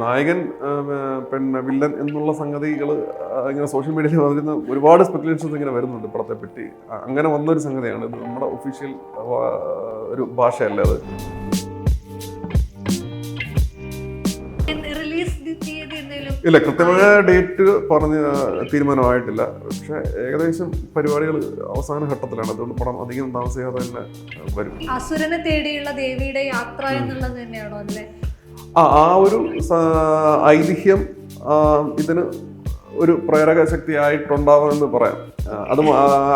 നായകൻ പിന്നെ വില്ലൻ എന്നുള്ള സംഗതികൾ ഇങ്ങനെ സോഷ്യൽ മീഡിയയിൽ വരുന്ന ഒരുപാട് സ്പെക്കുലേഷൻസ് ഇങ്ങനെ വരുന്നുണ്ട് പടത്തെ പറ്റി. അങ്ങനെ വന്നൊരു സംഗതിയാണ് ഇത്. നമ്മുടെ ഒഫീഷ്യൽ ഒരു ഭാഷയല്ല അത്. ഇല്ല, കൃത്യമായ ഡേറ്റ് പറഞ്ഞ് തീരുമാനമായിട്ടില്ല. പക്ഷെ ഏകദേശം പരിപാടികൾ അവസാന ഘട്ടത്തിലാണ്. അതുകൊണ്ട് പടം അധികം താമസിയാതെ തന്നെ വരും. അസുരനെ തേടിയുള്ള ദേവിയുടെ യാത്ര എന്നുള്ളത് തന്നെയാണോ അല്ലേ? ആ ഒരു ഐതിഹ്യം ഇതിന് ഒരു പ്രേരക ശക്തിയായിട്ടുണ്ടാവുമെന്ന് പറയാം. അത്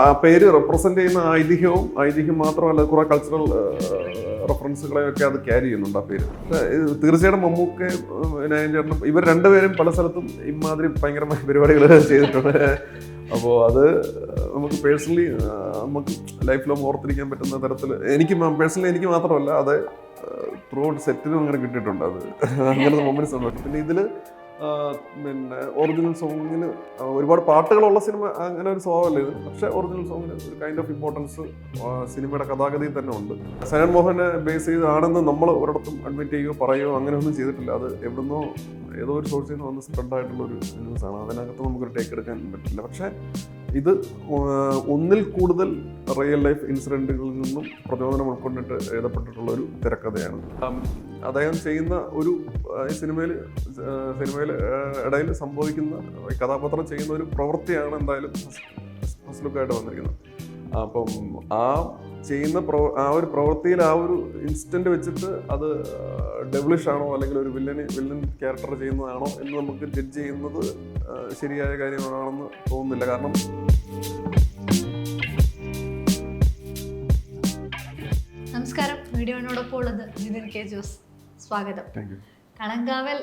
ആ പേര് റെപ്രസെന്റ് ചെയ്യുന്ന ഐതിഹ്യം മാത്രമല്ല, കുറെ കൾച്ചറൽ റെഫറൻസുകളെയൊക്കെ അത് ക്യാരി ചെയ്യുന്നുണ്ട് ആ പേര്. തീർച്ചയായിട്ടും മമ്മൂക്കയും നയൻചേട്ടനും ഇവർ രണ്ടുപേരും പല സ്ഥലത്തും ഇമാതിരി ഭയങ്കരമായ പരിപാടികൾ ചെയ്തിട്ടുണ്ട്. അപ്പോൾ അത് നമുക്ക് പേഴ്സണലി നമുക്ക് ലൈഫ് ലോങ് ഓർത്തിരിക്കാൻ പറ്റുന്ന തരത്തിൽ എനിക്ക് മാത്രമല്ല, അത് ത്രൂ ഔട്ട് സെറ്റിനും അങ്ങനെ കിട്ടിയിട്ടുണ്ട്. അത് അങ്ങനത്തെ മൊമെന്റ്സ് ഉണ്ട്. പിന്നെ ഇതില് പിന്നെ ഒറിജിനൽ സോങ്ങിന് ഒരുപാട് പാട്ടുകളുള്ള സിനിമ അങ്ങനെ ഒരു സ്വഭാവമല്ല ഇത്. പക്ഷെ ഒറിജിനൽ സോങ്ങിന് ഒരു കൈൻഡ് ഓഫ് ഇമ്പോർട്ടൻസ് സിനിമയുടെ കഥാഗതിയിൽ തന്നെ ഉണ്ട്. സനൻ മോഹനെ ബേസ് ചെയ്താണെന്ന് നമ്മൾ ഒരിടത്തും അഡ്മിറ്റ് ചെയ്യുകയോ പറയുകയോ അങ്ങനെ ഒന്നും ചെയ്തിട്ടില്ല. അത് എവിടുന്നോ ഏതോ ഒരു സോഴ്സിൽ നിന്ന് വന്ന് സ്പ്രെഡ് ആയിട്ടുള്ള ഒരു ന്യൂസാണ്. അതിനകത്ത് നമുക്കൊരു ടേക്ക് എടുക്കാൻ പറ്റില്ല. പക്ഷേ ഇത് ഒന്നിൽ കൂടുതൽ റിയൽ ലൈഫ് ഇൻസിഡൻറ്റുകളിൽ നിന്നും പ്രചോദനം ഉൾക്കൊണ്ടിട്ട് എഴുതപ്പെട്ടിട്ടുള്ള ഒരു തിരക്കഥയാണ്. അദ്ദേഹം ചെയ്യുന്ന ഒരു സിനിമയിൽ ഇടയിൽ സംഭവിക്കുന്ന കഥാപാത്രം ചെയ്യുന്ന ഒരു പ്രവൃത്തിയാണ് എന്തായാലും ഫസ്റ്റ് ലുക്കായിട്ട് വന്നിരിക്കുന്നത്. അപ്പം ആ ചെയ്യുന്ന ഒരു പ്രവൃത്തിയിൽ ആ ഒരു ഇൻസ്റ്റന്റ് വെച്ചിട്ട് അത് ഡെവിളിഷ് ആണോ അല്ലെങ്കിൽ ഒരു വില്ലൻ ക്യാരക്ടർ ചെയ്യുന്നതാണോ എന്ന് നമുക്ക് ജഡ്ജ് ചെയ്യുന്നത് ശരിയായ കാര്യമാണെന്ന് തോന്നുന്നില്ല. കാരണം നമസ്കാരം, വീഡിയോനോടൊപ്പം ഉള്ളത് ജിതിൻ കെ ജോസ്. സ്വാഗതം. കളങ്കാവൽ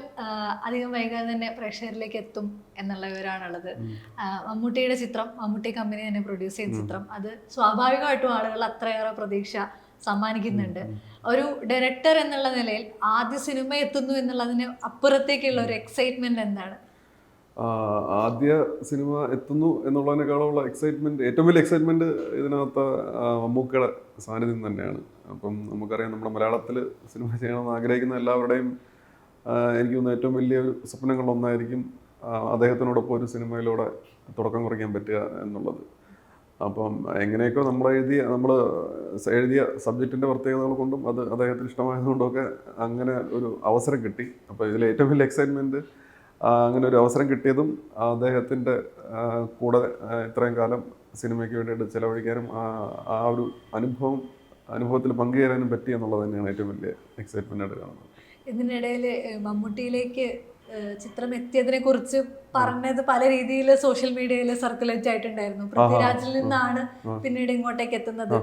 അധികം വൈകാതെ തന്നെ പ്രേക്ഷകരിലേക്ക് എത്തും എന്നുള്ള വിവരമാണുള്ളത്. മമ്മൂട്ടിയുടെ ചിത്രം, മമ്മൂട്ടി കമ്പനി തന്നെ പ്രൊഡ്യൂസ് ചെയ്യുന്ന ചിത്രം, അത് സ്വാഭാവികമായിട്ടും ആളുകൾ അത്രയേറെ പ്രതീക്ഷ സമ്മാനിക്കുന്നുണ്ട്. ഒരു ഡയറക്ടർ എന്നുള്ള നിലയിൽ ആദ്യ സിനിമ എത്തുന്നു എന്നുള്ളതിന് അപ്പുറത്തേക്കുള്ള ഒരു എക്സൈറ്റ്മെന്റ് എന്താണ്? ആദ്യ സിനിമ എത്തുന്നു എന്നുള്ളതിനേക്കാളുള്ള എക്സൈറ്റ്മെന്റ്, ഏറ്റവും വലിയ എക്സൈറ്റ്മെന്റ് ഇതിനകത്ത് മമ്മൂക്കയുടെ സാന്നിധ്യം തന്നെയാണ്. അപ്പം നമുക്കറിയാം, നമ്മുടെ മലയാളത്തിൽ സിനിമ ചെയ്യണമെന്ന് ആഗ്രഹിക്കുന്ന എല്ലാവരുടെയും എനിക്ക് തോന്നുന്നു ഏറ്റവും വലിയ സ്വപ്നങ്ങളിലൊന്നായിരിക്കും അദ്ദേഹത്തിനോടൊപ്പം ഒരു സിനിമയിലൂടെ തുടക്കം കുറിക്കാൻ പറ്റുക എന്നുള്ളത്. അപ്പം എങ്ങനെയൊക്കെ നമ്മൾ എഴുതിയ സബ്ജക്റ്റിൻ്റെ പ്രത്യേകതകൾ കൊണ്ടും അത് അദ്ദേഹത്തിന് ഇഷ്ടമായതുകൊണ്ടൊക്കെ അങ്ങനെ ഒരു അവസരം കിട്ടി. അപ്പോൾ ഇതിൽ ഏറ്റവും വലിയ എക്സൈറ്റ്മെൻറ്റ് അങ്ങനെ ഒരു അവസരം കിട്ടിയതും അദ്ദേഹത്തിൻ്റെ കൂടെ ഇത്രയും കാലം സിനിമയ്ക്ക് വേണ്ടിയിട്ട് ചിലവഴിക്കാനും ആ ഒരു അനുഭവത്തിൽ പങ്കുചേരാനും പറ്റി എന്നുള്ളത് തന്നെയാണ് ഏറ്റവും വലിയ എക്സൈറ്റ്മെൻ്റ് ആയിട്ട് കാണുന്നത്. ഇതിനിടയിൽ മമ്മൂട്ടിയിലേക്ക് ചിത്രം എത്തിയതിനെ കുറിച്ച് പറഞ്ഞത് പല രീതിയിൽ സോഷ്യൽ മീഡിയയിൽ സർക്കുലേറ്റ് ആയിട്ടുണ്ടായിരുന്നു. പൃഥ്വിരാജിൽ നിന്നാണ് പിന്നീട് ഇങ്ങോട്ടേക്ക് എത്തുന്നത്.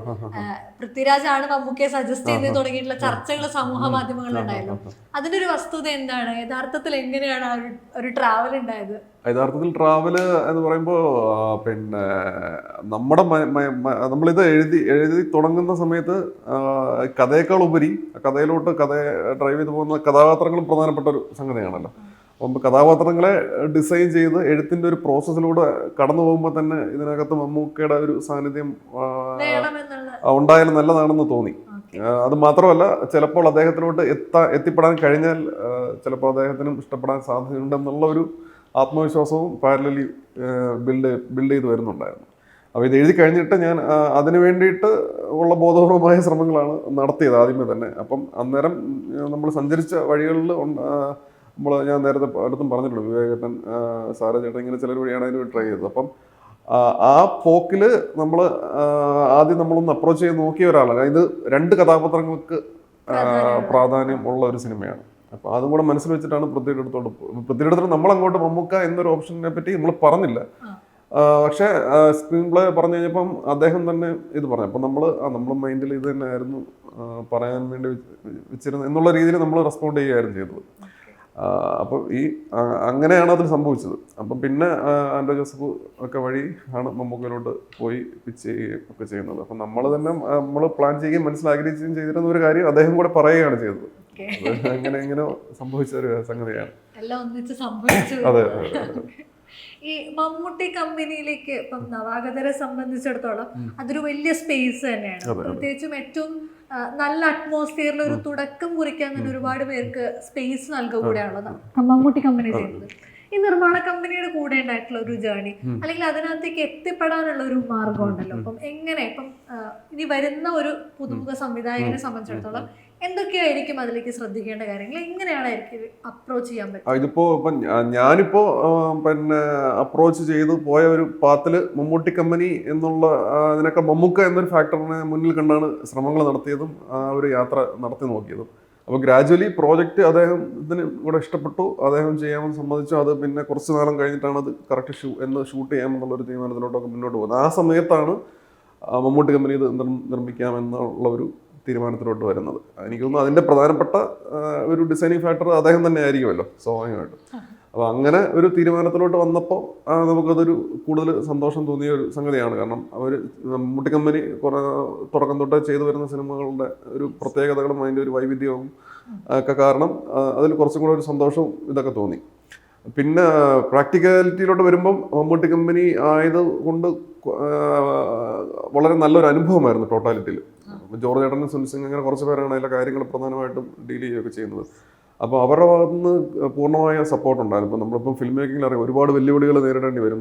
പൃഥ്വിരാജാണ് മമ്മൂക്കയെ സജസ്റ്റ് ചെയ്ത് തുടങ്ങിയിട്ടുള്ള ചർച്ചകൾ സമൂഹ മാധ്യമങ്ങളിലുണ്ടായിരുന്നു. അതിന്റെ ഒരു വസ്തുത എന്താണ്? യഥാർത്ഥത്തിൽ എങ്ങനെയാണ് ഒരു ട്രാവൽ ഉണ്ടായത്? യഥാർത്ഥത്തിൽ ട്രാവല് എന്ന് പറയുമ്പോൾ പിന്നെ നമ്മളിത് എഴുതി തുടങ്ങുന്ന സമയത്ത് കഥയേക്കാൾ ഉപരി കഥയിലോട്ട് ഡ്രൈവ് ചെയ്ത് പോകുന്ന കഥാപാത്രങ്ങളും പ്രധാനപ്പെട്ട ഒരു സംഗതിയാണല്ലോ. അപ്പം കഥാപാത്രങ്ങളെ ഡിസൈൻ ചെയ്ത് എഴുത്തിൻ്റെ ഒരു പ്രോസസ്സിലൂടെ കടന്നു പോകുമ്പോൾ തന്നെ ഇതിനകത്ത് മമ്മൂക്കയുടെ ഒരു സാന്നിധ്യം ഉണ്ടായാലും നല്ലതാണെന്ന് തോന്നി. അത് മാത്രമല്ല, ചിലപ്പോൾ അദ്ദേഹത്തിലോട്ട് എത്തിപ്പെടാൻ കഴിഞ്ഞാൽ ചിലപ്പോൾ അദ്ദേഹത്തിനും ഇഷ്ടപ്പെടാൻ സാധ്യതയുണ്ടെന്നുള്ള ഒരു ആത്മവിശ്വാസവും പാരലലി ബിൽഡ് ചെയ്ത് വരുന്നുണ്ടായിരുന്നു. അപ്പോൾ ഇത് എഴുതി കഴിഞ്ഞിട്ട് ഞാൻ അതിന് വേണ്ടിയിട്ട് ഉള്ള ബോധപൂർവമായ ശ്രമങ്ങളാണ് നടത്തിയത് ആദ്യമേ തന്നെ. അപ്പം അന്നേരം നമ്മൾ സഞ്ചരിച്ച വഴികളിൽ ഞാൻ നേരത്തെ അടുത്തും പറഞ്ഞിട്ടുണ്ട്, വിവേകേട്ടൻ, സാരചേട്ടൻ, ഇങ്ങനെ ചിലർ വഴിയാണ് അതിന് ട്രൈ ചെയ്തത്. അപ്പം ആ പോക്കിൽ ആദ്യം നമ്മളൊന്ന് അപ്രോച്ച് ചെയ്ത് നോക്കിയ ഒരാളാണ്. ഇത് 2 കഥാപാത്രങ്ങൾക്ക് പ്രാധാന്യം ഉള്ള ഒരു സിനിമയാണ്. അപ്പോൾ അതും കൂടെ മനസ്സിൽ വെച്ചിട്ടാണ് പൃഥ്വിയുടെ നമ്മളങ്ങോട്ട് മമ്മൂക്ക എന്നൊരു ഓപ്ഷനെ പറ്റി നമ്മൾ പറഞ്ഞില്ല. പക്ഷേ സ്ക്രീൻ പ്ലേ പറഞ്ഞു കഴിഞ്ഞപ്പം അദ്ദേഹം തന്നെ ഇത് പറഞ്ഞു. അപ്പം നമ്മൾ മൈൻഡിൽ ഇത് തന്നെ ആയിരുന്നു പറയാൻ വേണ്ടി വെച്ചിരുന്നത് എന്നുള്ള രീതിയിൽ നമ്മൾ റെസ്പോണ്ട് ചെയ്യുകയായിരുന്നു ചെയ്തത്. അപ്പോൾ അങ്ങനെയാണ് അതിൽ സംഭവിച്ചത്. അപ്പം പിന്നെ ആൻഡ്രോ ജോസഫ് ഒക്കെ വഴി ആണ് മമ്മൂക്കയിലോട്ട് പോയി പിച്ച് ചെയ്യുകയും ഒക്കെ ചെയ്യുന്നത്. അപ്പം നമ്മൾ പ്ലാൻ ചെയ്യുകയും മനസ്സിലാഗ്രഹിക്കുകയും ചെയ്തിരുന്ന ഒരു കാര്യം അദ്ദേഹം കൂടെ പറയുകയാണ് ചെയ്തത്. അങ്ങനെ സംഭവിച്ച ഒരു സംഗതിയാണ്. അതെ. ഈ മമ്മൂട്ടി കമ്പനിയിലേക്ക് ഇപ്പം നവാഗതരെ സംബന്ധിച്ചിടത്തോളം അതൊരു വലിയ സ്പേസ് തന്നെയാണ്. പ്രത്യേകിച്ചും ഏറ്റവും നല്ല അറ്റ്മോസ്ഫിയറിൽ ഒരു തുടക്കം കുറിക്കാൻ തന്നെ ഒരുപാട് പേർക്ക് സ്പേസ് നൽകുക കൂടെയാണല്ലോ മമ്മൂട്ടി കമ്പനി ചെയ്യുന്നത്. ഈ നിർമ്മാണ കമ്പനിയുടെ കൂടെ ഉണ്ടായിട്ടുള്ള ഒരു ജേർണി അല്ലെങ്കിൽ അതിനകത്തേക്ക് എത്തിപ്പെടാനുള്ള ഒരു മാർഗം ഉണ്ടല്ലോ. അപ്പം എങ്ങനെ ഇപ്പം ഇനി വരുന്ന ഒരു പുതുമുഖ സംവിധായകനെ സംബന്ധിച്ചിടത്തോളം എന്തൊക്കെയായിരിക്കും അതിലേക്ക് ശ്രദ്ധിക്കേണ്ട കാര്യങ്ങൾ, എങ്ങനെയാണ് അപ്രോച്ച് ചെയ്യാൻ പറ്റും? ഇതിപ്പോ ഞാനിപ്പോ പിന്നെ അപ്രോച്ച് ചെയ്ത് പോയ ഒരു പാത്തില് മമ്മൂട്ടി കമ്പനി എന്നുള്ള അതിനൊക്കെ മമ്മൂക്ക എന്നൊരു ഫാക്ടറിനെ മുന്നിൽ കണ്ടാണ് ശ്രമങ്ങൾ നടത്തിയതും ആ ഒരു യാത്ര നടത്തി നോക്കിയതും. അപ്പോൾ ഗ്രാജുവലി പ്രോജക്റ്റ് അദ്ദേഹത്തിന് കൂടെ ഇഷ്ടപ്പെട്ടു, അദ്ദേഹം ചെയ്യാമെന്ന് സമ്മതിച്ചു. അത് പിന്നെ കുറച്ച് നാളം കഴിഞ്ഞിട്ടാണ് അത് കറക്റ്റ് ഷൂട്ട് ചെയ്യാമെന്നുള്ളൊരു തീരുമാനത്തിലോട്ടൊക്കെ മുന്നോട്ട് പോകുന്നത്. ആ സമയത്താണ് മമ്മൂട്ടി കമ്പനി ഇത് നിർമ്മിക്കാമെന്നുള്ള ഒരു തീരുമാനത്തിലോട്ട് വരുന്നത്. എനിക്ക് തോന്നുന്നു അതിൻ്റെ പ്രധാനപ്പെട്ട ഒരു ഡിസൈനിങ് ഫാക്ടർ അദ്ദേഹം തന്നെ ആയിരിക്കുമല്ലോ സ്വാഭാവികമായിട്ടും. അപ്പോൾ അങ്ങനെ ഒരു തീരുമാനത്തിലോട്ട് വന്നപ്പോൾ നമുക്കതൊരു കൂടുതൽ സന്തോഷം തോന്നിയ ഒരു സംഗതിയാണ്. കാരണം അവർ മമ്മൂട്ടി കമ്പനി കുറേ തുടക്കം തൊട്ടേ ചെയ്തു വരുന്ന സിനിമകളുടെ ഒരു പ്രത്യേകതകളും അതിൻ്റെ ഒരു വൈവിധ്യവും ഒക്കെ കാരണം അതിൽ കുറച്ചും കൂടെ ഒരു സന്തോഷവും ഇതൊക്കെ തോന്നി. പിന്നെ പ്രാക്ടിക്കാലിറ്റിയിലോട്ട് വരുമ്പം മമ്മൂട്ടി കമ്പനി ആയത് കൊണ്ട് വളരെ നല്ലൊരു അനുഭവമായിരുന്നു ടോട്ടാലിറ്റിയിൽ. ജോർജ് ചേട്ടനും സുനിൽ സിംഗ് അങ്ങനെ കുറച്ച് പേരാണ് അതിലെ കാര്യങ്ങൾ പ്രധാനമായിട്ടും ഡീൽ ചെയ്യുകയൊക്കെ ചെയ്യുന്നത്. അപ്പോൾ അവരുടെ ഭാഗത്ത് നിന്ന് പൂർണ്ണമായ സപ്പോർട്ട് ഉണ്ടായിരുന്നു. ഇപ്പോൾ നമ്മളിപ്പം ഫിലിം മേക്കിങ്ങിൽ അറിയാം ഒരുപാട് വെല്ലുവിളികൾ നേരിടേണ്ടി വരും.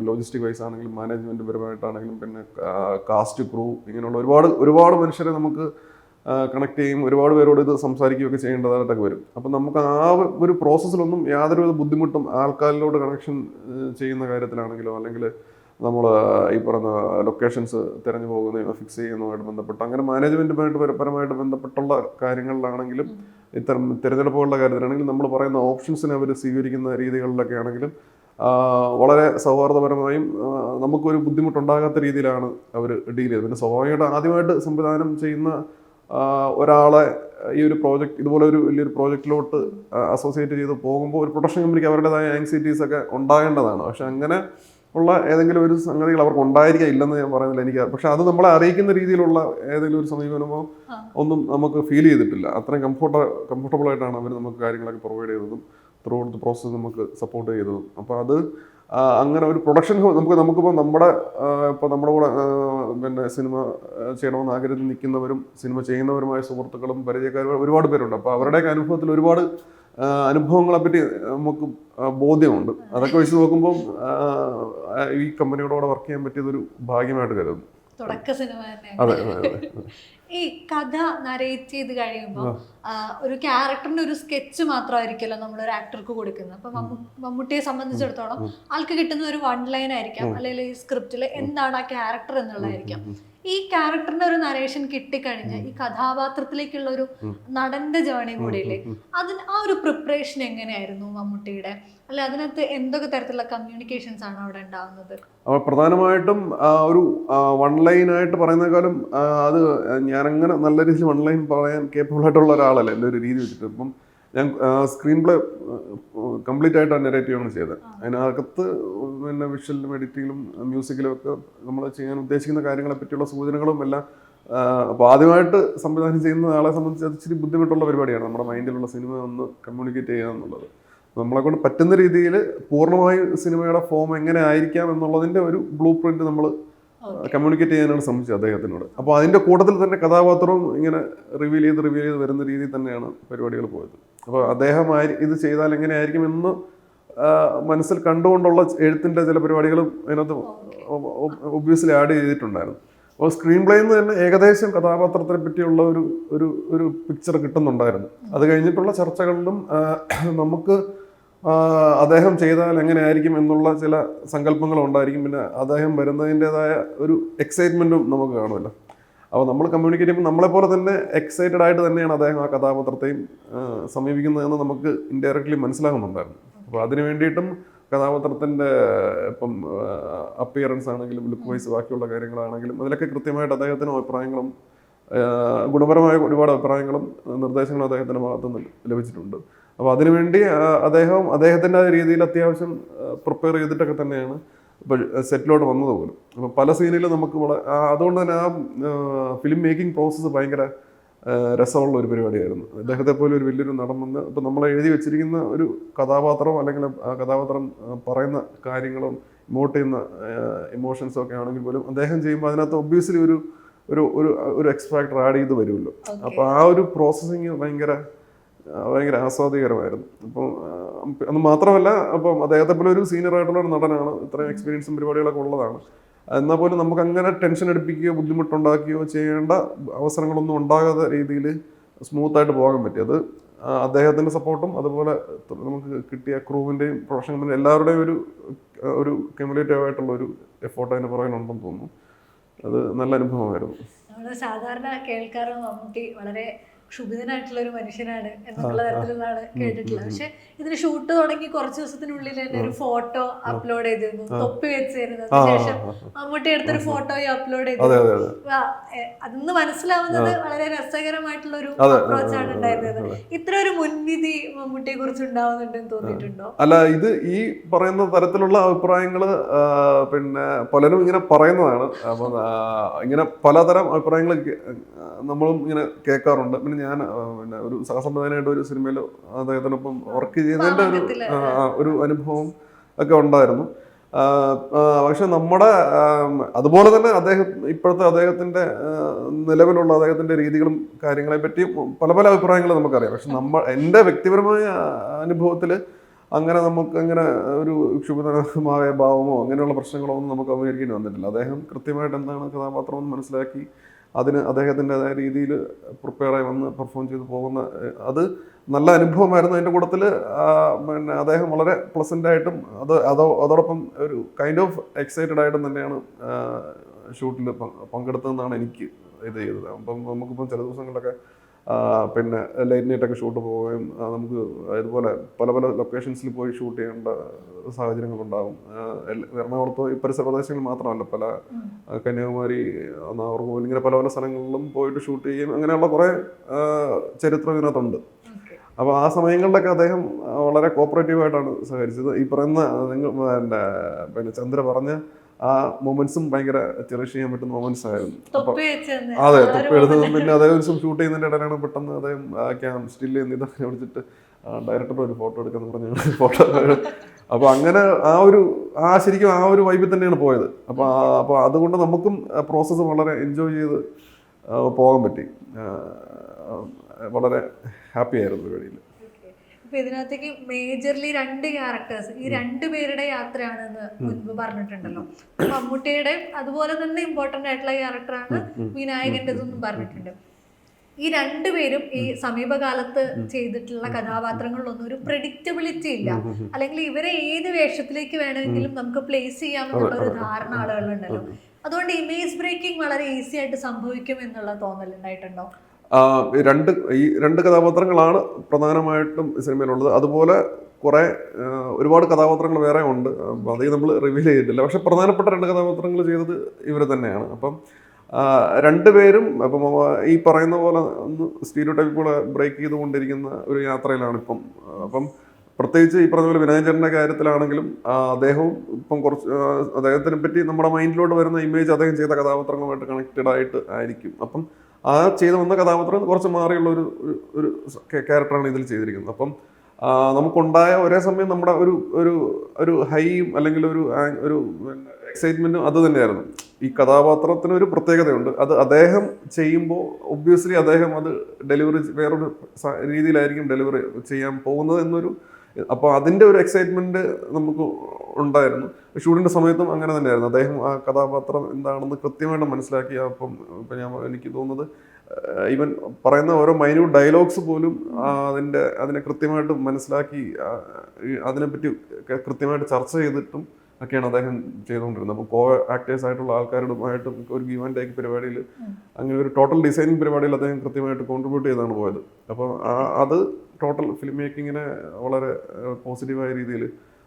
ലോജിസ്റ്റിക് വൈസ് ആണെങ്കിലും മാനേജ്മെൻറ്റ് പരമായിട്ടാണെങ്കിലും പിന്നെ കാസ്റ്റ് ക്രൂ ഇങ്ങനെയുള്ള ഒരുപാട് മനുഷ്യരെ നമുക്ക് കണക്ട് ചെയ്യും, ഒരുപാട് പേരോട് ഇത് സംസാരിക്കുകയൊക്കെ ചെയ്യേണ്ടതായിട്ടൊക്കെ വരും. അപ്പം നമുക്ക് ആ ഒരു പ്രോസസ്സിലൊന്നും യാതൊരു ബുദ്ധിമുട്ടും ആൾക്കാരിലോട് കണക്ഷൻ ചെയ്യുന്ന കാര്യത്തിലാണെങ്കിലോ അല്ലെങ്കിൽ നമ്മൾ ഈ പറഞ്ഞ ലൊക്കേഷൻസ് തിരഞ്ഞു പോകുന്നതിനോ ഫിക്സ് ചെയ്യുന്നതുമായിട്ട് ബന്ധപ്പെട്ട് അങ്ങനെ മാനേജ്മെൻറ്റുമായിട്ട് പരമായിട്ട് ബന്ധപ്പെട്ടുള്ള കാര്യങ്ങളിലാണെങ്കിലും ഇത്തരം തിരഞ്ഞെടുപ്പുകളുടെ കാര്യത്തിലാണെങ്കിലും നമ്മൾ പറയുന്ന ഓപ്ഷൻസിനെ അവർ സ്വീകരിക്കുന്ന രീതികളിലൊക്കെ ആണെങ്കിലും വളരെ സൗഹാർദ്ദപരമായും നമുക്കൊരു ബുദ്ധിമുട്ടുണ്ടാകാത്ത രീതിയിലാണ് അവർ ഡീൽ ചെയ്തത്. പിന്നെ സ്വാഭാവികമായിട്ട് ആദ്യമായിട്ട് സംവിധാനം ചെയ്യുന്ന ഒരാളെ ഈ ഒരു പ്രോജക്റ്റ് ഇതുപോലെ ഒരു വലിയൊരു പ്രോജക്റ്റിലോട്ട് അസോസിയേറ്റ് ചെയ്ത് പോകുമ്പോൾ ഒരു പ്രൊഡക്ഷൻ കമ്പനിക്ക് അവരുടേതായ ആങ്സൈറ്റീസ് ഒക്കെ ഉണ്ടാകേണ്ടതാണ്. പക്ഷെ അങ്ങനെ ഉള്ള ഏതെങ്കിലും ഒരു സംഗതികൾ അവർക്ക് ഉണ്ടായിരിക്കുക ഇല്ലെന്ന് ഞാൻ പറയുന്നില്ല എനിക്ക്. പക്ഷെ അത് നമ്മളെ അറിയിക്കുന്ന രീതിയിലുള്ള ഏതെങ്കിലും ഒരു സമീപനമോ ഒന്നും നമുക്ക് ഫീൽ ചെയ്തിട്ടില്ല. അത്രയും കംഫർട്ടബിൾ ആയിട്ടാണ് അവർ നമുക്ക് കാര്യങ്ങളൊക്കെ പ്രൊവൈഡ് ചെയ്തതും ത്രൂ ഔട്ട് ദ പ്രോസസ്സ് നമുക്ക് സപ്പോർട്ട് ചെയ്തതും. അപ്പോൾ അത് അങ്ങനെ ഒരു പ്രൊഡക്ഷൻ നമുക്കിപ്പോൾ നമ്മുടെ കൂടെ പിന്നെ സിനിമ ചെയ്യണമെന്ന് ആഗ്രഹത്തിൽ നിൽക്കുന്നവരും സിനിമ ചെയ്യുന്നവരുമായ സുഹൃത്തുക്കളും പരിചയക്കാരും ഒരുപാട് പേരുണ്ട്. അപ്പോൾ അവരുടെയൊക്കെ അനുഭവത്തിൽ ഒരുപാട് അനുഭവങ്ങളെപ്പറ്റി നമുക്ക് ബോധ്യമുണ്ട്. അതൊക്കെ വെച്ച് നോക്കുമ്പോൾ ഈ കമ്പനിയോടെ വർക്ക് ചെയ്യാൻ പറ്റിയതൊരു ഭാഗ്യമായിട്ട് കരുതുന്നു. തുടക്ക സിനിമ തന്നെ. അതെ. ഈ കഥ നരേറ്റ് ചെയ്ത് കഴിയുമ്പോൾ ഒരു ക്യാരക്ടറിന്റെ ഒരു സ്കെച്ച് മാത്രമായിരിക്കുമല്ലോ നമ്മളൊരു ആക്ടർക്ക് കൊടുക്കുന്നത്. അപ്പൊ മമ്മൂട്ടിയെ സംബന്ധിച്ചിടത്തോളം ആൾക്ക് കിട്ടുന്ന ഒരു വൺ ലൈൻ ആയിരിക്കാം, അല്ലെങ്കിൽ ഈ സ്ക്രിപ്റ്റിൽ എന്താണ് ആ ക്യാരക്ടർ എന്നുള്ളതായിരിക്കാം. ഈ ക്യാരക്ടറിന്റെ ഒരു നരേഷൻ കിട്ടിക്കഴിഞ്ഞ് ഈ കഥാപാത്രത്തിലേക്കുള്ള ഒരു നടന്റെ ജേർണി കൂടിയില്ലേ, അതിന് ആ ഒരു പ്രിപ്പറേഷൻ എങ്ങനെയായിരുന്നു മമ്മൂട്ടിയുടെ? അല്ലെ അതിനകത്ത് എന്തൊക്കെ തരത്തിലുള്ള കമ്മ്യൂണിക്കേഷൻസ് ആണ് അവിടെ ഉണ്ടാവുന്നത്? പ്രധാനമായിട്ടും ഒരു വൺ ലൈൻ ആയിട്ട് പറയുന്നേക്കാളും അത് ഞാനങ്ങനെ നല്ല രീതിയിൽ വൺ ലൈൻ പറയാൻ കേപ്പബിൾ ആയിട്ടുള്ള ഒരാളല്ല എൻ്റെ ഒരു രീതി വെച്ചിട്ട്. ഇപ്പം ഞാൻ സ്ക്രീൻ പ്ലേ കംപ്ലീറ്റ് ആയിട്ടാണ് നരേറ്റ് ചെയ്യുകയാണ് ചെയ്തത്. അതിനകത്ത് പിന്നെ വിഷ്വലിലും എഡിറ്റിങ്ങിലും മ്യൂസിക്കിലും ഒക്കെ നമ്മൾ ചെയ്യാൻ ഉദ്ദേശിക്കുന്ന കാര്യങ്ങളെ പറ്റിയുള്ള സൂചനകളും എല്ലാം. അപ്പോൾ ആദ്യമായിട്ട് സംവിധാനം ചെയ്യുന്ന ആളെ സംബന്ധിച്ച് അത് ഇച്ചിരി ബുദ്ധിമുട്ടുള്ള പരിപാടിയാണ് നമ്മുടെ മൈൻഡിലുള്ള സിനിമ ഒന്ന് കമ്മ്യൂണിക്കേറ്റ് ചെയ്യുക എന്നുള്ളത്. നമ്മളെ കൊണ്ട് പറ്റുന്ന രീതിയിൽ പൂർണ്ണമായും സിനിമയുടെ ഫോം എങ്ങനെ ആയിരിക്കാം എന്നുള്ളതിൻ്റെ ഒരു ബ്ലൂ പ്രിന്റ് നമ്മൾ കമ്മ്യൂണിക്കേറ്റ് ചെയ്യാനാണ് ശ്രമിച്ചത് അദ്ദേഹത്തിനോട്. അപ്പോൾ അതിൻ്റെ കൂട്ടത്തിൽ തന്നെ കഥാപാത്രവും ഇങ്ങനെ റിവീൽ ചെയ്ത് വരുന്ന രീതിയിൽ തന്നെയാണ് പരിപാടികൾ പോയത്. അപ്പോൾ അദ്ദേഹം ഇത് ചെയ്താൽ എങ്ങനെയായിരിക്കും എന്ന് മനസ്സിൽ കണ്ടുകൊണ്ടുള്ള എഴുത്തിൻ്റെ ചില പരിപാടികളും അതിനകത്ത് ഒബ്വിയസ്ലി ആഡ് ചെയ്തിട്ടുണ്ടായിരുന്നു. അപ്പോൾ സ്ക്രീൻ പ്ലേയിൽ നിന്ന് തന്നെ ഏകദേശം കഥാപാത്രത്തെ പറ്റിയുള്ള ഒരു പിക്ചർ കിട്ടുന്നുണ്ടായിരുന്നു. അത് കഴിഞ്ഞിട്ടുള്ള ചർച്ചകളിലും നമുക്ക് അദ്ദേഹം ചെയ്താൽ എങ്ങനെയായിരിക്കും എന്നുള്ള ചില സങ്കല്പങ്ങളും ഉണ്ടായിരിക്കും. പിന്നെ അദ്ദേഹം വരുന്നതിൻ്റെതായ ഒരു എക്സൈറ്റ്മെൻറ്റും നമുക്ക് കാണുമല്ലോ. അപ്പോൾ നമ്മൾ കമ്മ്യൂണിക്കേറ്റ് ചെയ്യുമ്പോൾ നമ്മളെപ്പോലെ തന്നെ എക്സൈറ്റഡ് ആയിട്ട് തന്നെയാണ് അദ്ദേഹം ആ കഥാപാത്രത്തെയും സമീപിക്കുന്നതെന്ന് നമുക്ക് ഇൻഡയറക്റ്റ്ലി മനസ്സിലാകുന്നുണ്ടായിരുന്നു. അപ്പോൾ അതിന് വേണ്ടിയിട്ടും കഥാപാത്രത്തിൻ്റെ ഇപ്പം അപ്പിയറൻസ് ആണെങ്കിലും ലുക്ക് വൈസ് ബാക്കിയുള്ള കാര്യങ്ങളാണെങ്കിലും അതിലൊക്കെ കൃത്യമായിട്ട് അദ്ദേഹത്തിനും അഭിപ്രായങ്ങളും ഗുണപരമായ ഒരുപാട് അഭിപ്രായങ്ങളും നിർദ്ദേശങ്ങളും അദ്ദേഹത്തിൻ്റെ ഭാഗത്തുനിന്ന് ലഭിച്ചിട്ടുണ്ട്. അപ്പോൾ അതിനുവേണ്ടി അദ്ദേഹത്തിൻ്റെ രീതിയിൽ അത്യാവശ്യം പ്രിപ്പയർ ചെയ്തിട്ടൊക്കെ തന്നെയാണ് ഇപ്പോൾ സെറ്റിലോട്ട് വന്നത് പോലും. അപ്പോൾ പല സീനിലും നമുക്ക് അതുകൊണ്ട് തന്നെ ആ ഫിലിം മേക്കിംഗ് പ്രോസസ്സ് ഭയങ്കര രസമുള്ള ഒരു പരിപാടിയായിരുന്നു. അദ്ദേഹത്തെ പോലെ ഒരു വലിയൊരു നടൻ വന്ന് ഇപ്പം നമ്മൾ എഴുതി വെച്ചിരിക്കുന്ന ഒരു കഥാപാത്രം അല്ലെങ്കിൽ ആ കഥാപാത്രം പറയുന്ന കാര്യങ്ങളും ഇമോട്ട് ചെയ്യുന്ന ഇമോഷൻസും ഒക്കെ ആണെങ്കിൽ പോലും അദ്ദേഹം ചെയ്യുമ്പോൾ അതിനകത്ത് ഒബ്വിയസ്ലി ഒരു ഒരു ഒരു ഒരു എക്സ് ഫാക്ടർ ആഡ് ചെയ്ത് വരുമല്ലോ. അപ്പോൾ ആ ഒരു പ്രോസസ്സിങ് ഭയങ്കര ആസ്വാദികരമായിരുന്നു. അപ്പം അത് മാത്രമല്ല, അപ്പം അദ്ദേഹത്തെ പോലെ ഒരു സീനിയർ ആയിട്ടുള്ള ഒരു നടനാണ്, ഇത്രയും എക്സ്പീരിയൻസും പരിപാടികളൊക്കെ ഉള്ളതാണ്. എന്നാൽ പോലും നമുക്ക് അങ്ങനെ ടെൻഷൻ അടിപ്പിക്കുകയോ ബുദ്ധിമുട്ടുണ്ടാക്കുകയോ ചെയ്യേണ്ട അവസരങ്ങളൊന്നും ഉണ്ടാകാത്ത രീതിയിൽ സ്മൂത്തായിട്ട് പോകാൻ പറ്റി. അത് അദ്ദേഹത്തിൻ്റെ സപ്പോർട്ടും അതുപോലെ നമുക്ക് കിട്ടിയ ക്രൂവിൻ്റെയും പ്രൊഫഷണൽ എല്ലാവരുടെയും ഒരു ക്യുമുലേറ്റീവ് ആയിട്ടുള്ള ഒരു എഫോർട്ട് അതിന് പുറകിലുണ്ടെന്ന് തോന്നുന്നു. അത് നല്ല അനുഭവമായിരുന്നു. നമ്മൾ സാധാരണ കേൾക്കാറ് മമ്മൂട്ടി വളരെ ക്ഷുഭിതനായിട്ടുള്ള ഒരു മനുഷ്യനാണ് എന്നുള്ള തരത്തിലുള്ളതാണ് കേട്ടിട്ടുള്ളത്. പക്ഷെ ഇതിന് ഷൂട്ട് തുടങ്ങി കുറച്ച് ദിവസത്തിനുള്ളിൽ തന്നെ ഒരു ഫോട്ടോ അപ്ലോഡ് ചെയ്തിരുന്നു, തൊപ്പി വെച്ചിരുന്നു. അതിനുശേഷം മമ്മൂട്ടി എടുത്തൊരു ഫോട്ടോയും അപ്ലോഡ് ചെയ്തിരുന്നു. അതൊന്ന് മനസ്സിലാവുന്നത് വളരെ രസകരമായിട്ടുള്ള ഒരു അപ്രോച്ചാണ് ഉണ്ടായിരുന്നത്. ഇത്ര ഒരു മുൻവിധി മമ്മൂട്ടിയെ കുറിച്ച് ഉണ്ടാവുന്നുണ്ടെന്ന് തോന്നിയിട്ടുണ്ടോ? അല്ല, ഇത് ഈ പറയുന്ന തരത്തിലുള്ള അഭിപ്രായങ്ങൾ പിന്നെ പലരും ഇങ്ങനെ പറയുന്നതാണ്. അപ്പം ഇങ്ങനെ പലതരം അഭിപ്രായങ്ങൾ നമ്മളും ഇങ്ങനെ കേൾക്കാറുണ്ട്. പിന്നെ ഞാൻ പിന്നെ ഒരു സഹസംവിധായകനായിട്ട് ഒരു സിനിമയിൽ അദ്ദേഹത്തിനൊപ്പം വർക്ക് ചെയ്തതിൻ്റെ ഒരു അനുഭവം ഒക്കെ ഉണ്ടായിരുന്നു. പക്ഷെ നമ്മുടെ അതുപോലെ തന്നെ ഇപ്പോഴത്തെ അദ്ദേഹത്തിൻ്റെ നിലവിലുള്ള അദ്ദേഹത്തിൻ്റെ രീതികളും കാര്യങ്ങളെ പറ്റി പല അഭിപ്രായങ്ങളും നമുക്കറിയാം. പക്ഷെ എൻ്റെ വ്യക്തിപരമായ അനുഭവത്തിൽ അങ്ങനെ ഒരു ക്ഷുഭിതമായ ഭാവമോ അങ്ങനെയുള്ള പ്രശ്നങ്ങളോ ഒന്നും നമുക്ക് അഭിമുഖീകരിക്കേണ്ടി വന്നിട്ടില്ല. അദ്ദേഹം കൃത്യമായിട്ട് എന്താണ് കഥാപാത്രം എന്ന് മനസ്സിലാക്കി അതിന് അദ്ദേഹത്തിൻ്റെതായ രീതിയിൽ പ്രിപ്പയറായി വന്ന് പെർഫോം ചെയ്ത് പോകുന്ന അത് നല്ല അനുഭവമായിരുന്നു. അതിൻ്റെ കൂട്ടത്തിൽ പിന്നെ അദ്ദേഹം വളരെ പ്ലസൻ്റായിട്ടും അതോടൊപ്പം ഒരു കൈൻഡ് ഓഫ് എക്സൈറ്റഡ് ആയിട്ടും തന്നെയാണ് ഷൂട്ടിൽ പങ്കെടുത്തതെന്നാണ് എനിക്ക് ഇത് ചെയ്തത്. അപ്പം നമുക്കിപ്പം ചില ദിവസങ്ങളിലൊക്കെ പിന്നെ ലൈറ്റ് നൈറ്റൊക്കെ ഷൂട്ട് പോവുകയും നമുക്ക് അതുപോലെ പല ലൊക്കേഷൻസിൽ പോയി ഷൂട്ട് ചെയ്യേണ്ട സാഹചര്യങ്ങളുണ്ടാകും. എറണാകുളത്തോ ഈ പരിസര പ്രദേശങ്ങളിൽ മാത്രമല്ല, പല കന്യാകുമാരി, നാഗർകോവിൽ, ഇങ്ങനെ പല സ്ഥലങ്ങളിലും പോയിട്ട് ഷൂട്ട് ചെയ്യും. അങ്ങനെയുള്ള കുറേ ചരിത്രം ഇതിനകത്തുണ്ട്. അപ്പോൾ ആ സമയങ്ങളിലൊക്കെ അദ്ദേഹം വളരെ കോപ്പറേറ്റീവായിട്ടാണ് സഹകരിച്ചത്. ഈ പറയുന്ന പിന്നെ ചന്ദ്ര പറഞ്ഞ ആ മൊമെന്റ്സും ഭയങ്കര ചെറിഷ് ചെയ്യാൻ പറ്റുന്ന മൊമെന്റ്സ് ആയിരുന്നു. അതെ, തൊപ്പി എടുത്തതും പിന്നെ അതേ ദിവസം ഷൂട്ട് ചെയ്യുന്നതിൻ്റെ ഇടയിലാണ് പെട്ടെന്ന് അദ്ദേഹം സ്റ്റിൽ ഇതൊക്കെ വിളിച്ചിട്ട് ഡയറക്ടർ ഒരു ഫോട്ടോ എടുക്കാന്ന് പറഞ്ഞു ഫോട്ടോ. അപ്പോൾ അങ്ങനെ ശരിക്കും ആ ഒരു വൈബിൽ തന്നെയാണ് പോയത്. അപ്പോൾ അതുകൊണ്ട് നമുക്കും പ്രോസസ്സ് വളരെ എൻജോയ് ചെയ്ത് പോകാൻ പറ്റി. വളരെ ഹാപ്പി ആയിരുന്നു പരിപാടിയിൽ. അപ്പൊ ഇതിനകത്തേക്ക് മേജർലി 2 ക്യാരക്ടേഴ്സ്, ഈ 2 പേരുടെ യാത്രയാണെന്ന് മുൻപ് പറഞ്ഞിട്ടുണ്ടല്ലോ. മമ്മൂട്ടിയുടെ അതുപോലെ തന്നെ ഇമ്പോർട്ടന്റ് ആയിട്ടുള്ള ക്യാരക്ടറാണ് വിനായകൻ്റെതെന്നും പറഞ്ഞിട്ടുണ്ട്. ഈ 2 പേരും ഈ സമീപകാലത്ത് ചെയ്തിട്ടുള്ള കഥാപാത്രങ്ങളിലൊന്നും ഒരു പ്രെഡിക്റ്റബിലിറ്റി ഇല്ല, അല്ലെങ്കിൽ ഇവരെ ഏത് വേഷത്തിലേക്ക് വേണമെങ്കിലും നമുക്ക് പ്ലേസ് ചെയ്യാമെന്നുള്ള ഒരു ധാരണ ആളുകളുണ്ടല്ലോ. അതുകൊണ്ട് ഇമേജ് ബ്രേക്കിംഗ് വളരെ ഈസി ആയിട്ട് സംഭവിക്കും എന്നുള്ള തോന്നലുണ്ടായിട്ടുണ്ടോ? ഈ രണ്ട് കഥാപാത്രങ്ങളാണ് പ്രധാനമായിട്ടും സിനിമയിലുള്ളത്. അതുപോലെ ഒരുപാട് കഥാപാത്രങ്ങൾ വേറെ ഉണ്ട്. അധികം നമ്മൾ റിവീൽ ചെയ്തിട്ടില്ല. പക്ഷെ പ്രധാനപ്പെട്ട 2 കഥാപാത്രങ്ങൾ ചെയ്തത് ഇവർ തന്നെയാണ്. അപ്പം 2 പേരും അപ്പം ഈ പറയുന്ന പോലെ ഒന്ന് സ്റ്റീരിയോടൈപ്പുകൾ ബ്രേക്ക് ചെയ്തുകൊണ്ടിരിക്കുന്ന ഒരു യാത്രയിലാണ് ഇപ്പം. അപ്പം പ്രത്യേകിച്ച് ഈ പറഞ്ഞ പോലെ വിനായകൻ്റെ കാര്യത്തിലാണെങ്കിലും അദ്ദേഹവും ഇപ്പം അദ്ദേഹത്തിനെ പറ്റി നമ്മുടെ മൈൻഡിലോട്ട് വരുന്ന ഇമേജ് അദ്ദേഹം ചെയ്ത കഥാപാത്രങ്ങളുമായിട്ട് കണക്റ്റഡ് ആയിട്ട് ആയിരിക്കും. അപ്പം ചെയ്ത് വന്ന കഥാപാത്രം കുറച്ച് മാറിയുള്ള ഒരു ക്യാരക്ടറാണ് ഇതിൽ ചെയ്തിരിക്കുന്നത്. അപ്പം നമുക്കുണ്ടായ ഒരേ സമയം നമ്മുടെ ഒരു ഹൈയും അല്ലെങ്കിൽ ഒരു എക്സൈറ്റ്മെൻറ്റും അത് തന്നെയായിരുന്നു. ഈ കഥാപാത്രത്തിന് ഒരു പ്രത്യേകതയുണ്ട്. അത് അദ്ദേഹം ചെയ്യുമ്പോൾ ഒബ്വിയസ്ലി അദ്ദേഹം അത് ഡെലിവറി വേറൊരു രീതിയിലായിരിക്കും ഡെലിവറി ചെയ്യാൻ പോകുന്നത് അപ്പോൾ അതിൻ്റെ ഒരു എക്സൈറ്റ്മെൻറ്റ് നമുക്ക് ഉണ്ടായിരുന്നു. ഷൂട്ടിൻ്റെ സമയത്തും അങ്ങനെ തന്നെയായിരുന്നു. അദ്ദേഹം ആ കഥാപാത്രം എന്താണെന്ന് കൃത്യമായിട്ട് മനസ്സിലാക്കി. ഇപ്പം എനിക്ക് തോന്നുന്നത് ഈവൻ പറയുന്ന ഓരോ മൈന്യൂട്ട് ഡയലോഗ്സ് പോലും അതിനെ കൃത്യമായിട്ട് മനസ്സിലാക്കി അതിനെപ്പറ്റി കൃത്യമായിട്ട് ചർച്ച ചെയ്തിട്ടും ഒക്കെയാണ് അദ്ദേഹം ചെയ്തുകൊണ്ടിരുന്നത്. അപ്പോൾ ആക്ടേഴ്സ് ആയിട്ടുള്ള ആൾക്കാരുമായിട്ടും ഒരു ഗീവ് ആൻഡ് ടേക്ക് പരിപാടിയിൽ അങ്ങനെ ഒരു ടോട്ടൽ ഡിസൈനിങ് പരിപാടിയിൽ അദ്ദേഹം കൃത്യമായിട്ട് കോൺട്രിബ്യൂട്ട് ചെയ്താണ് പോയത്. അപ്പോൾ അത് ടോട്ടൽ ഫിലിം മേക്കിങ്ങിനെ വളരെ പോസിറ്റീവായ രീതിയിൽ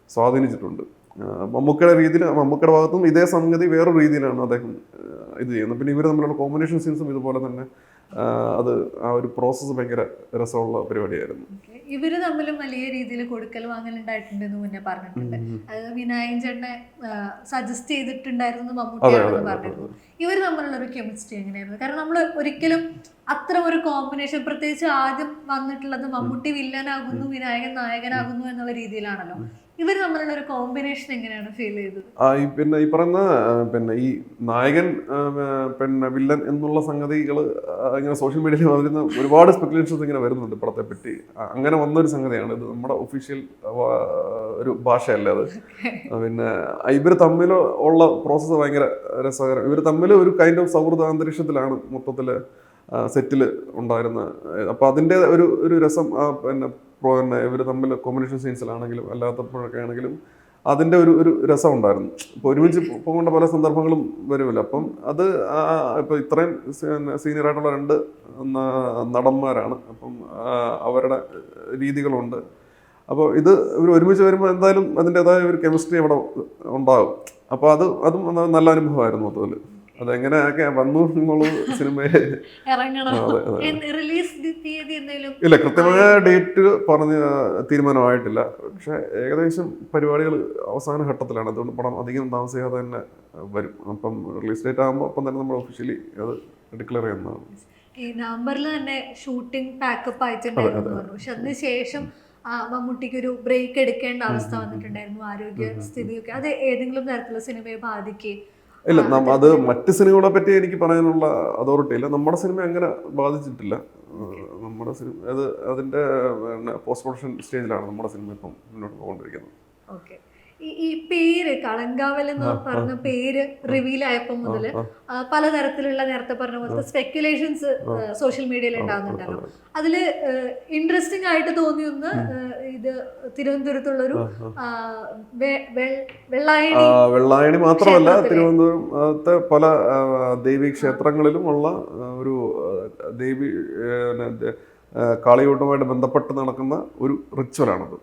സ്വാധീനിച്ചിട്ടുണ്ട്. മമ്മൂക്കയുടെ ഭാഗത്തും ഇതേ സംഗതി വേറൊരു രീതിയിലാണ് അദ്ദേഹം ഇത് ചെയ്യുന്നത്. പിന്നെ ഇവർ തമ്മിലുള്ള കോമ്പിനേഷൻ സീൻസും ഇതുപോലെ തന്നെ അത് ആ ഒരു പ്രോസസ്സ് ഭയങ്കര രസമുള്ള പരിപാടിയായിരുന്നു. ഇവര് തമ്മിലും വലിയ രീതിയിൽ കൊടുക്കൽ വാങ്ങലുണ്ടായിട്ടുണ്ടെന്ന് മുന്നേ പറഞ്ഞിട്ടുണ്ട്. അത് വിനായകൻ ചേട്ടനെ സജസ്റ്റ് ചെയ്തിട്ടുണ്ടായിരുന്നു മമ്മൂട്ടിയാണെന്ന് പറഞ്ഞിരുന്നു. ഇവർ തമ്മിലുള്ള ഒരു കെമിസ്ട്രി എങ്ങനെയായിരുന്നു? കാരണം നമ്മൾ ഒരിക്കലും അത്ര ഒരു കോമ്പിനേഷൻ, പ്രത്യേകിച്ച് ആദ്യം വന്നിട്ടുള്ളത് മമ്മൂട്ടി വില്ലനാകുന്നു വിനായകൻ നായകനാകുന്നു എന്നുള്ള രീതിയിലാണല്ലോ. ഇവർ തമ്മിലുള്ള ഒരു കോമ്പിനേഷൻ എങ്ങനെയാണ് ഫീൽ ചെയ്തത്? പിന്നെ ഈ പറയുന്ന പിന്നെ ഈ നായകൻ പിന്നെ വില്ലൻ എന്നുള്ള സംഗതികൾ ഇങ്ങനെ സോഷ്യൽ മീഡിയയിൽ വരുന്ന ഒരുപാട് സ്പെക്കുലേഷൻസ് ഇങ്ങനെ വരുന്നുണ്ട് പടത്തെ പറ്റി. അങ്ങനെ വന്നൊരു സംഗതിയാണ് ഇത്. നമ്മുടെ ഒഫീഷ്യൽ ഒരു ഭാഷയല്ല അത്. പിന്നെ ഇവർ തമ്മിൽ ഉള്ള പ്രോസസ്സ് ഭയങ്കര രസകരം. ഇവർ തമ്മിൽ ഒരു കൈൻഡ് ഓഫ് സൗഹൃദ അന്തരീക്ഷത്തിലാണ് മൊത്തത്തിൽ സെറ്റിൽ ഉണ്ടായിരുന്നത്. അപ്പോൾ അതിൻ്റെ ഒരു രസം പിന്നെ ഇവർ തമ്മിൽ കോമ്പിനേഷൻ സീൻസിലാണെങ്കിലും അല്ലാത്തപ്പോഴൊക്കെ ആണെങ്കിലും അതിൻ്റെ ഒരു രസം ഉണ്ടായിരുന്നു. ഇപ്പോൾ ഒരുമിച്ച് പോകേണ്ട പല സന്ദർഭങ്ങളും വരുമല്ലോ. അപ്പം അത് ഇപ്പോൾ ഇത്രയും സീനിയറായിട്ടുള്ള 2 നടന്മാരാണ്. അപ്പം അവരുടെ രീതികളുണ്ട്. അപ്പോൾ ഇത് ഇവർ ഒരുമിച്ച് വരുമ്പോൾ എന്തായാലും അതിൻ്റെതായ ഒരു കെമിസ്ട്രി അവിടെ ഉണ്ടാകും. അപ്പോൾ അതും നല്ല അനുഭവമായിരുന്നു മൊത്തത്തിൽ. അതെങ്ങനെയൊക്കെ വന്നു എന്നുള്ളത് സിനിമയെ ഇല്ല, കൃത്യമായ ഡേറ്റ് പറഞ്ഞ് തീരുമാനമായിട്ടില്ല. പക്ഷെ ഏകദേശം പരിപാടികൾ അവസാന ഘട്ടത്തിലാണ്. അതുകൊണ്ട് പടം അധികം താമസിയാതെ തന്നെ വരും. അപ്പം റിലീസ് ഡേറ്റ് ആകുമ്പോൾ അപ്പം തന്നെ നമ്മൾ ഒഫീഷ്യലി അത് ഡിക്ലെയർ ചെയ്യുന്നതാണ്. ഈ നവംബറിൽ തന്നെ ഷൂട്ടിംഗ് പാക്കപ്പ് ആയിട്ടുണ്ടായിരുന്നു. പക്ഷെ അതിനുശേഷം മമ്മൂട്ടിക്ക് ഒരു ബ്രേക്ക് എടുക്കേണ്ട അവസ്ഥ വന്നിട്ടുണ്ടായിരുന്നു. ആരോഗ്യ സ്ഥിതിയൊക്കെ അത് ഏതെങ്കിലും തരത്തിലുള്ള സിനിമയെ ബാധിക്കുകയും ഇല്ല. അത് മറ്റ് സിനിമകളെ പറ്റി എനിക്ക് പറയാനുള്ള അതോറിറ്റി ഇല്ല. നമ്മുടെ സിനിമ അങ്ങനെ ബാധിച്ചിട്ടില്ല. നമ്മുടെ സിനിമ അതിന്റെ പോസ്റ്റ് പ്രൊഡക്ഷൻ സ്റ്റേജിലാണ് നമ്മുടെ സിനിമ ഇപ്പം മുന്നോട്ട് പോകൊണ്ടിരിക്കുന്നത്. ഓക്കെ. ഈ പേര് കളങ്കാവൽ എന്ന് പറഞ്ഞ പേര് റിവീൽ ആയപ്പോൾ മുതൽ പലതരത്തിലുള്ള നേരത്തെ പറഞ്ഞ പോലത്തെ സ്പെക്കുലേഷൻസ് സോഷ്യൽ മീഡിയയിൽ ഉണ്ടാകുന്നുണ്ടല്ലോ. അതില് ഇൻട്രസ്റ്റിംഗ് ആയിട്ട് തോന്നിയൊന്ന് ഇത് തിരുവനന്തപുരത്തുള്ളൊരു വെള്ളായണി മാത്രമല്ല, തിരുവനന്തപുരത്തെ പല ദേവീ ക്ഷേത്രങ്ങളിലും ഉള്ള ഒരു ദേവി കാളിയൂട്ടുമായിട്ട് ബന്ധപ്പെട്ട് നടക്കുന്ന ഒരു റിച്വലാണത്.